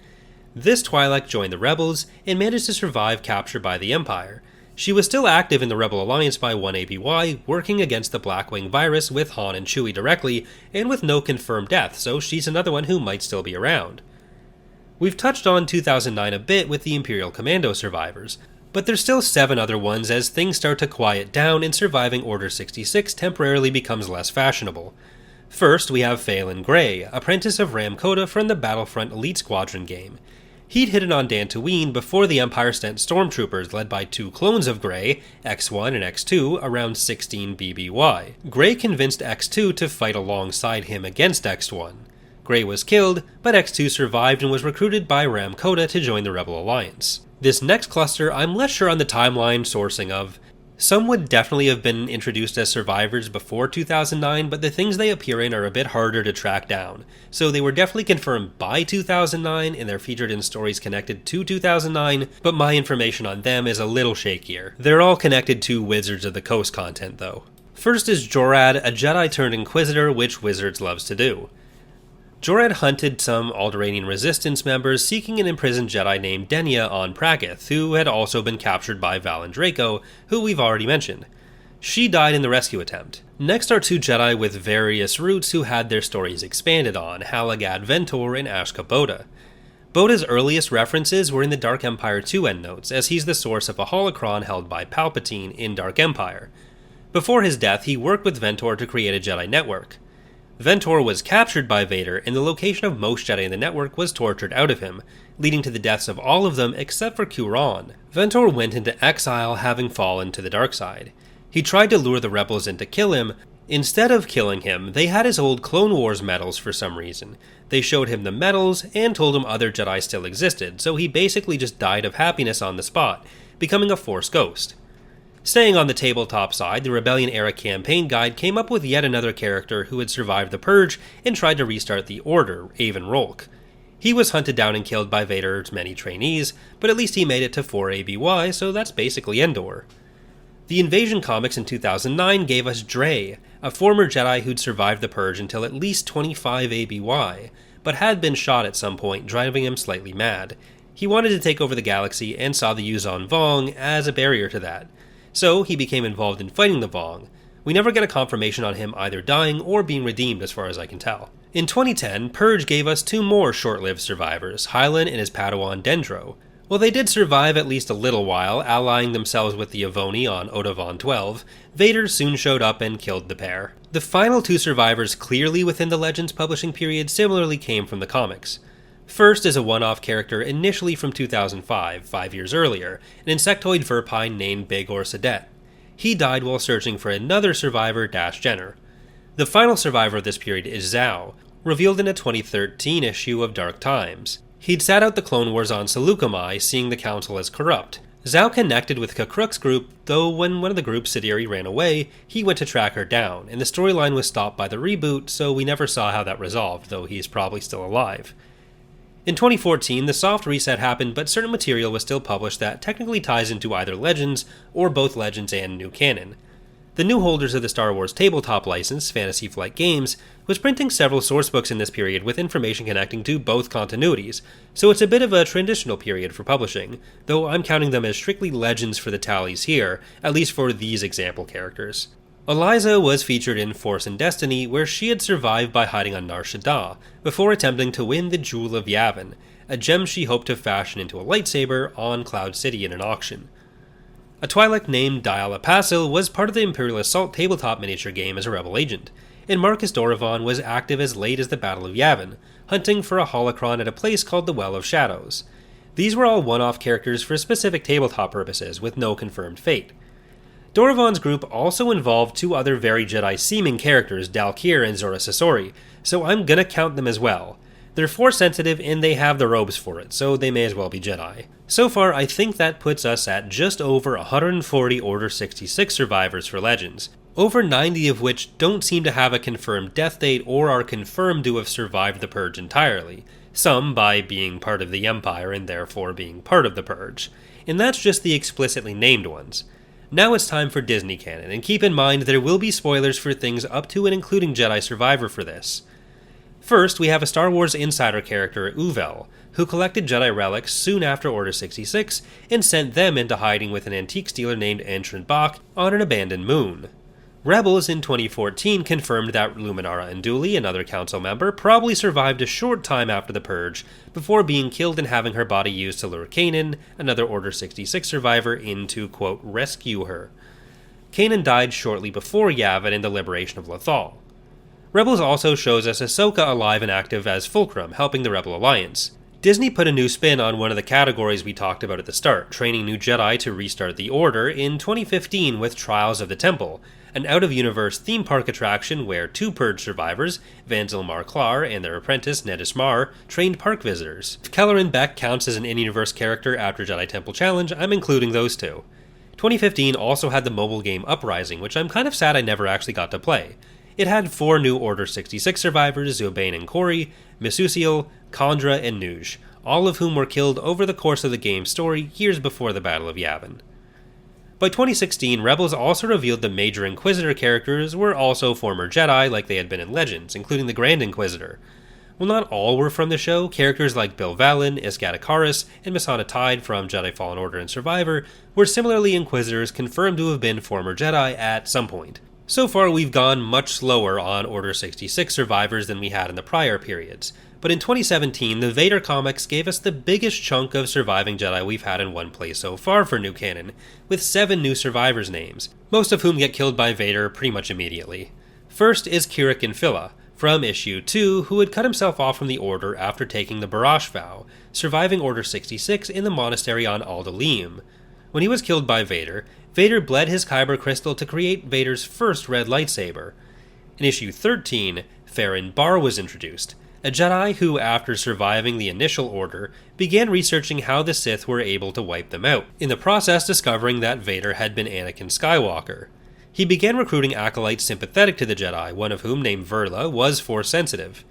Speaker 1: This Twi'lek joined the Rebels and managed to survive capture by the Empire. She was still active in the Rebel Alliance by 1 ABY, working against the Blackwing virus with Han and Chewie directly, and with no confirmed death, so she's another one who might still be around. We've touched on 2009 a bit with the Imperial Commando survivors, but there's still 7 other ones as things start to quiet down and surviving Order 66 temporarily becomes less fashionable. First, we have Phelan Gray, apprentice of Ram Koda from the Battlefront Elite Squadron game. He'd hidden on Dantooine before the Empire sent stormtroopers led by 2 clones of Gray, X1 and X2, around 16 BBY. Gray convinced X2 to fight alongside him against X1. Gray was killed, but X2 survived and was recruited by Ram Koda to join the Rebel Alliance. This next cluster I'm less sure on the timeline sourcing of. Some would definitely have been introduced as survivors before 2009, but the things they appear in are a bit harder to track down, so they were definitely confirmed by 2009 and they're featured in stories connected to 2009, but my information on them is a little shakier. They're all connected to Wizards of the Coast content though. First is Jorad, a Jedi turned Inquisitor, which Wizards loves to do. Jorad hunted some Alderaanian Resistance members seeking an imprisoned Jedi named Denia on Praguth, who had also been captured by Valen Draco, who we've already mentioned. She died in the rescue attempt. Next are 2 Jedi with various roots who had their stories expanded on, Halagad Ventor and Ashka Boda. Boda's earliest references were in the Dark Empire 2 endnotes, as he's the source of a holocron held by Palpatine in Dark Empire. Before his death, he worked with Ventor to create a Jedi network. Ventor was captured by Vader, and the location of most Jedi in the network was tortured out of him, leading to the deaths of all of them except for Kuran. Ventor went into exile, having fallen to the dark side. He tried to lure the rebels in to kill him. Instead of killing him, they had his old Clone Wars medals for some reason. They showed him the medals and told him other Jedi still existed, so he basically just died of happiness on the spot, becoming a Force ghost. Staying on the tabletop side, the Rebellion-era campaign guide came up with yet another character who had survived the Purge and tried to restart the Order, Avon Rolk. He was hunted down and killed by Vader's many trainees, but at least he made it to 4 ABY, so that's basically Endor. The Invasion comics in 2009 gave us Dre, a former Jedi who'd survived the Purge until at least 25 ABY, but had been shot at some point, driving him slightly mad. He wanted to take over the galaxy and saw the Yuuzhan Vong as a barrier to that. So he became involved in fighting the Vong. We never get a confirmation on him either dying or being redeemed as far as I can tell. In 2010, Purge gave us 2 more short-lived survivors, Hylan and his Padawan Dendro. While they did survive at least a little while, allying themselves with the Avoni on Odovan 12, Vader soon showed up and killed the pair. The final 2 survivors clearly within the Legends publishing period similarly came from the comics. First is a one-off character initially from 2005, 5 years earlier, an insectoid verpine named Begor Sadet. He died while searching for another survivor, Dash Jenner. The final survivor of this period is Zhao, revealed in a 2013 issue of Dark Times. He'd sat out the Clone Wars on Seleucami, seeing the Council as corrupt. Zhao connected with Kakruk's group, though when one of the group's Sidiri ran away, he went to track her down, and the storyline was stopped by the reboot, so we never saw how that resolved, though he's probably still alive. In 2014, the soft reset happened, but certain material was still published that technically ties into either Legends, or both Legends and New Canon. The new holders of the Star Wars tabletop license, Fantasy Flight Games, was printing several sourcebooks in this period with information connecting to both continuities, so it's a bit of a transitional period for publishing, though I'm counting them as strictly Legends for the tallies here, at least for these example characters. Eliza was featured in Force and Destiny, where she had survived by hiding on Nar Shaddaa, before attempting to win the Jewel of Yavin, a gem she hoped to fashion into a lightsaber on Cloud City in an auction. A Twi'lek named Diala Pasil was part of the Imperial Assault tabletop miniature game as a rebel agent, and Marcus Doravon was active as late as the Battle of Yavin, hunting for a holocron at a place called the Well of Shadows. These were all one-off characters for specific tabletop purposes, with no confirmed fate. Doravon's group also involved two other very Jedi-seeming characters, Dalkir and Zora Sasori, so I'm gonna count them as well. They're Force-sensitive and they have the robes for it, so they may as well be Jedi. So far, I think that puts us at just over 140 Order 66 survivors for Legends, over 90 of which don't seem to have a confirmed death date or are confirmed to have survived the Purge entirely, some by being part of the Empire and therefore being part of the Purge, and that's just the explicitly named ones. Now it's time for Disney canon, and keep in mind there will be spoilers for things up to and including Jedi Survivor for this. First, we have a Star Wars insider character, Uvel, who collected Jedi relics soon after Order 66 and sent them into hiding with an antiques dealer named Entrant Bach on an abandoned moon. Rebels in 2014 confirmed that Luminara Unduli, another council member, probably survived a short time after the Purge before being killed and having her body used to lure Kanan, another Order 66 survivor, in to, quote, rescue her. Kanan died shortly before Yavin and the liberation of Lothal. Rebels also shows us Ahsoka alive and active as Fulcrum, helping the Rebel Alliance. Disney put a new spin on one of the categories we talked about at the start, training new Jedi to restart the Order, in 2015 with Trials of the Temple, an out-of-universe theme park attraction where two Purge survivors, Vanzil Marklar and their apprentice Nedis Mar, trained park visitors. If Kelleran Beck counts as an in-universe character after Jedi Temple Challenge, I'm including those two. 2015 also had the mobile game Uprising, which I'm kind of sad I never actually got to play. It had 4 new Order 66 survivors, Zobane and Kori, Misusiel, Khandra, and Nuj, all of whom were killed over the course of the game's story years before the Battle of Yavin. By 2016, Rebels also revealed the major Inquisitor characters were also former Jedi like they had been in Legends, including the Grand Inquisitor. While not all were from the show, characters like Bill Vallon, Isgat Akaris, and Masana Tide from Jedi Fallen Order and Survivor were similarly Inquisitors confirmed to have been former Jedi at some point. So far, we've gone much slower on Order 66 survivors than we had in the prior periods, but in 2017, the Vader comics gave us the biggest chunk of surviving Jedi we've had in one place so far for New Canon, with 7 new survivors' names, most of whom get killed by Vader pretty much immediately. First is Kirik Infilla, from Issue 2, who had cut himself off from the Order after taking the Barash vow, surviving Order 66 in the monastery on Aldalim. When he was killed by Vader, Vader bled his Kyber crystal to create Vader's first red lightsaber. In Issue 13, Farron Barr was introduced, a Jedi who, after surviving the initial Order, began researching how the Sith were able to wipe them out, in the process discovering that Vader had been Anakin Skywalker. He began recruiting acolytes sympathetic to the Jedi, one of whom, named Verla, was Force-sensitive.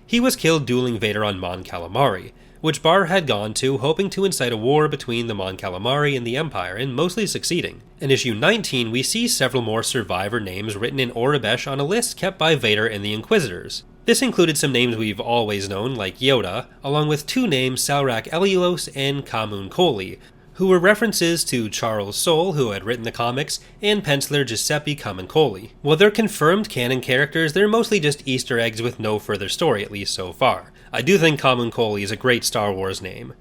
Speaker 1: He was killed dueling Vader on Mon Calamari, which Barr had gone to, hoping to incite a war between the Mon Calamari and the Empire, and mostly succeeding. In Issue 19, we see several more survivor names written in Aurebesh on a list kept by Vader and the Inquisitors. This included some names we've always known, like Yoda, along with 2 names, Salrak Elios and Kamun Koli, who were references to Charles Soule, who had written the comics, and penciler Giuseppe Camuncoli. While they're confirmed canon characters, they're mostly just Easter eggs with no further story, at least so far. I do think Camuncoli is a great Star Wars name.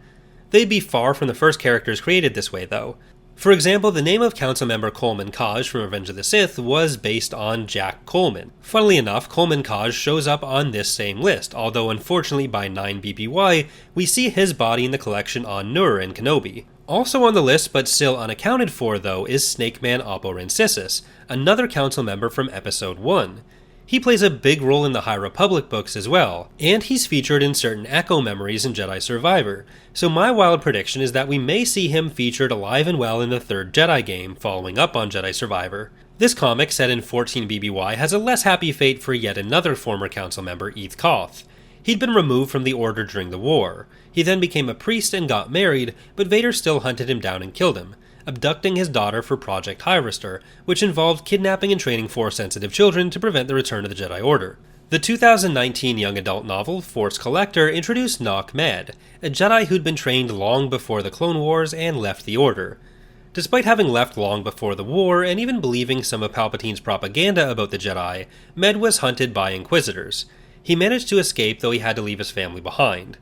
Speaker 1: They'd be far from the first characters created this way, though. For example, the name of council member Coleman Kaj from Revenge of the Sith was based on Jack Coleman. Funnily enough, Coleman Kaj shows up on this same list, although unfortunately by 9 BPY, we see his body in the collection on Nur and Kenobi. Also on the list, but still unaccounted for though, is Snakeman Oppo Rensisis, another council member from Episode 1. He plays a big role in the High Republic books as well, and he's featured in certain Echo memories in Jedi Survivor, so my wild prediction is that we may see him featured alive and well in the third Jedi game, following up on Jedi Survivor. This comic, set in 14 BBY, has a less happy fate for yet another former council member, Eth Koth. He'd been removed from the Order during the war. He then became a priest and got married, but Vader still hunted him down and killed him, abducting his daughter for Project High-Rister, which involved kidnapping and training Force-sensitive children to prevent the return of the Jedi Order. The 2019 young adult novel, Force Collector, introduced Nok Med, a Jedi who'd been trained long before the Clone Wars and left the Order. Despite having left long before the war and even believing some of Palpatine's propaganda about the Jedi, Med was hunted by Inquisitors. He managed to escape, though he had to leave his family behind.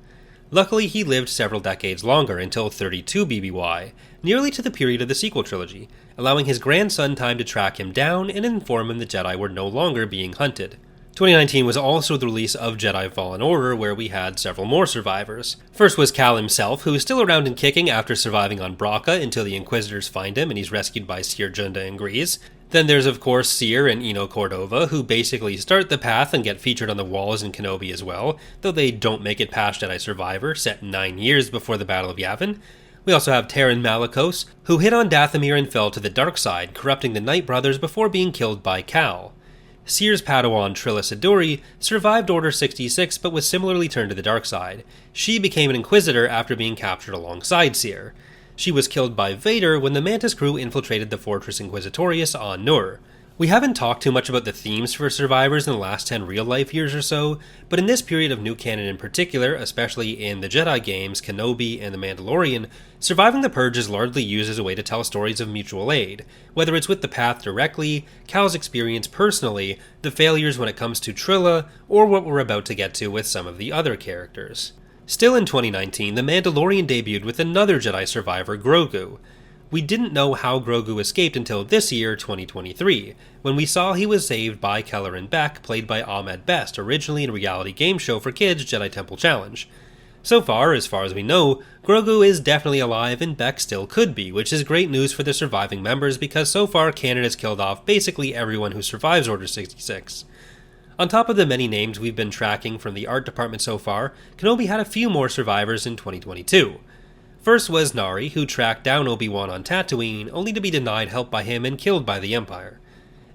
Speaker 1: Luckily, he lived several decades longer, until 32 BBY, nearly to the period of the sequel trilogy, allowing his grandson time to track him down and inform him the Jedi were no longer being hunted. 2019 was also the release of Jedi Fallen Order, where we had several more survivors. First was Cal himself, who is still around and kicking after surviving on Braca until the Inquisitors find him and he's rescued by Seer Junda and Grease. Then there's of course Seer and Eno Cordova, who basically start the path and get featured on the walls in Kenobi as well, though they don't make it past Jedi Survivor, set 9 years before the Battle of Yavin. We also have Terran Malicos, who hit on Dathomir and fell to the dark side, corrupting the Knight Brothers before being killed by Cal. Seer's Padawan Trilla Siduri survived Order 66 but was similarly turned to the dark side. She became an Inquisitor after being captured alongside Seer. She was killed by Vader when the Mantis crew infiltrated the Fortress Inquisitorius on Nur. We haven't talked too much about the themes for survivors in the last 10 real-life years or so, but in this period of new canon in particular, especially in the Jedi games, Kenobi, and The Mandalorian, surviving the Purge is largely used as a way to tell stories of mutual aid, whether it's with the Path directly, Cal's experience personally, the failures when it comes to Trilla, or what we're about to get to with some of the other characters. Still in 2019, The Mandalorian debuted with another Jedi survivor, Grogu. We didn't know how Grogu escaped until this year, 2023, when we saw he was saved by Kelleran Beck, played by Ahmed Best, originally in a reality game show for kids, Jedi Temple Challenge. So far as we know, Grogu is definitely alive and Beck still could be, which is great news for the surviving members because so far Canon has killed off basically everyone who survives Order 66. On top of the many names we've been tracking from the art department so far, Kenobi had a few more survivors in 2022. First was Nari, who tracked down Obi-Wan on Tatooine, only to be denied help by him and killed by the Empire.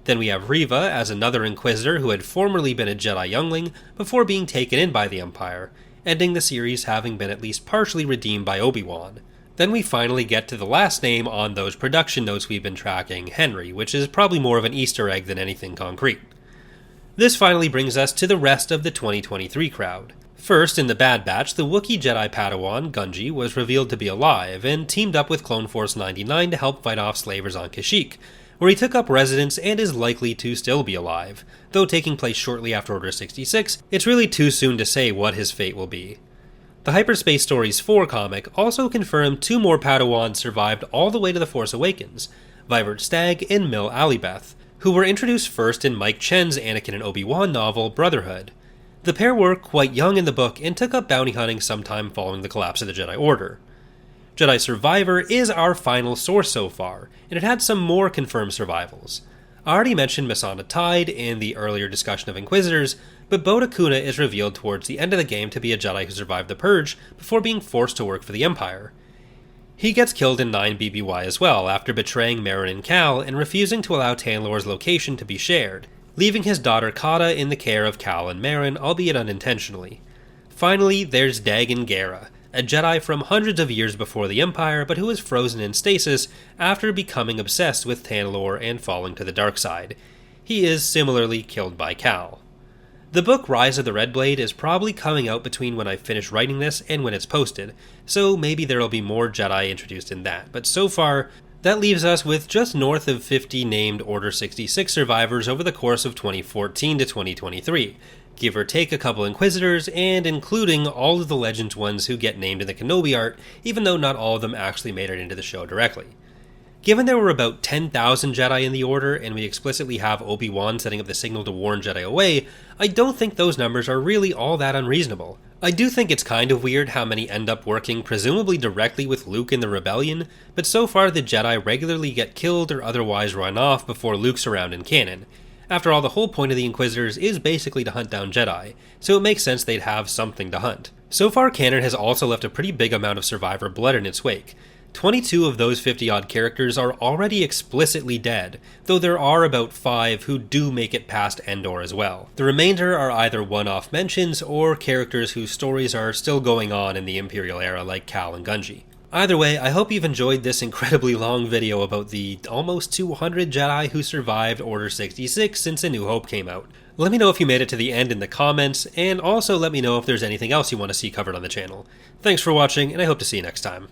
Speaker 1: Then we have Reva as another Inquisitor who had formerly been a Jedi youngling before being taken in by the Empire, ending the series having been at least partially redeemed by Obi-Wan. Then we finally get to the last name on those production notes we've been tracking, Henry, which is probably more of an Easter egg than anything concrete. This finally brings us to the rest of the 2023 crowd. First, in the Bad Batch, the Wookiee Jedi Padawan, Gungi, was revealed to be alive, and teamed up with Clone Force 99 to help fight off slavers on Kashyyyk, where he took up residence and is likely to still be alive. Though taking place shortly after Order 66, it's really too soon to say what his fate will be. The Hyperspace Stories 4 comic also confirmed 2 more Padawans survived all the way to The Force Awakens, Vivert Stagg and Mil Alibeth, who were introduced first in Mike Chen's Anakin and Obi-Wan novel, Brotherhood. The pair were quite young in the book and took up bounty hunting sometime following the collapse of the Jedi Order. Jedi Survivor is our final source so far, and it had some more confirmed survivals. I already mentioned Masana Tide in the earlier discussion of Inquisitors, but Boda Kuna is revealed towards the end of the game to be a Jedi who survived the Purge before being forced to work for the Empire. He gets killed in 9 BBY as well, after betraying Merrin and Cal and refusing to allow Tanlor's location to be shared, leaving his daughter Kata in the care of Cal and Merrin, albeit unintentionally. Finally, there's Dagan Gera, a Jedi from hundreds of years before the Empire, but who was frozen in stasis after becoming obsessed with Tanlor and falling to the dark side. He is similarly killed by Cal. The book Rise of the Red Blade is probably coming out between when I finish writing this and when it's posted, so maybe there'll be more Jedi introduced in that, but so far, that leaves us with just north of 50 named Order 66 survivors over the course of 2014 to 2023, give or take a couple Inquisitors, and including all of the Legends ones who get named in the Kenobi art, even though not all of them actually made it into the show directly. Given there were about 10,000 Jedi in the Order, and we explicitly have Obi-Wan setting up the signal to warn Jedi away, I don't think those numbers are really all that unreasonable. I do think it's kind of weird how many end up working presumably directly with Luke in the Rebellion, but so far the Jedi regularly get killed or otherwise run off before Luke's around in canon. After all, the whole point of the Inquisitors is basically to hunt down Jedi, so it makes sense they'd have something to hunt. So far, canon has also left a pretty big amount of survivor blood in its wake. 22 of those 50-odd characters are already explicitly dead, though there are about 5 who do make it past Endor as well. The remainder are either one-off mentions or characters whose stories are still going on in the Imperial era like Cal and Gungi. Either way, I hope you've enjoyed this incredibly long video about the almost 200 Jedi who survived Order 66 since A New Hope came out. Let me know if you made it to the end in the comments, and also let me know if there's anything else you want to see covered on the channel. Thanks for watching, and I hope to see you next time.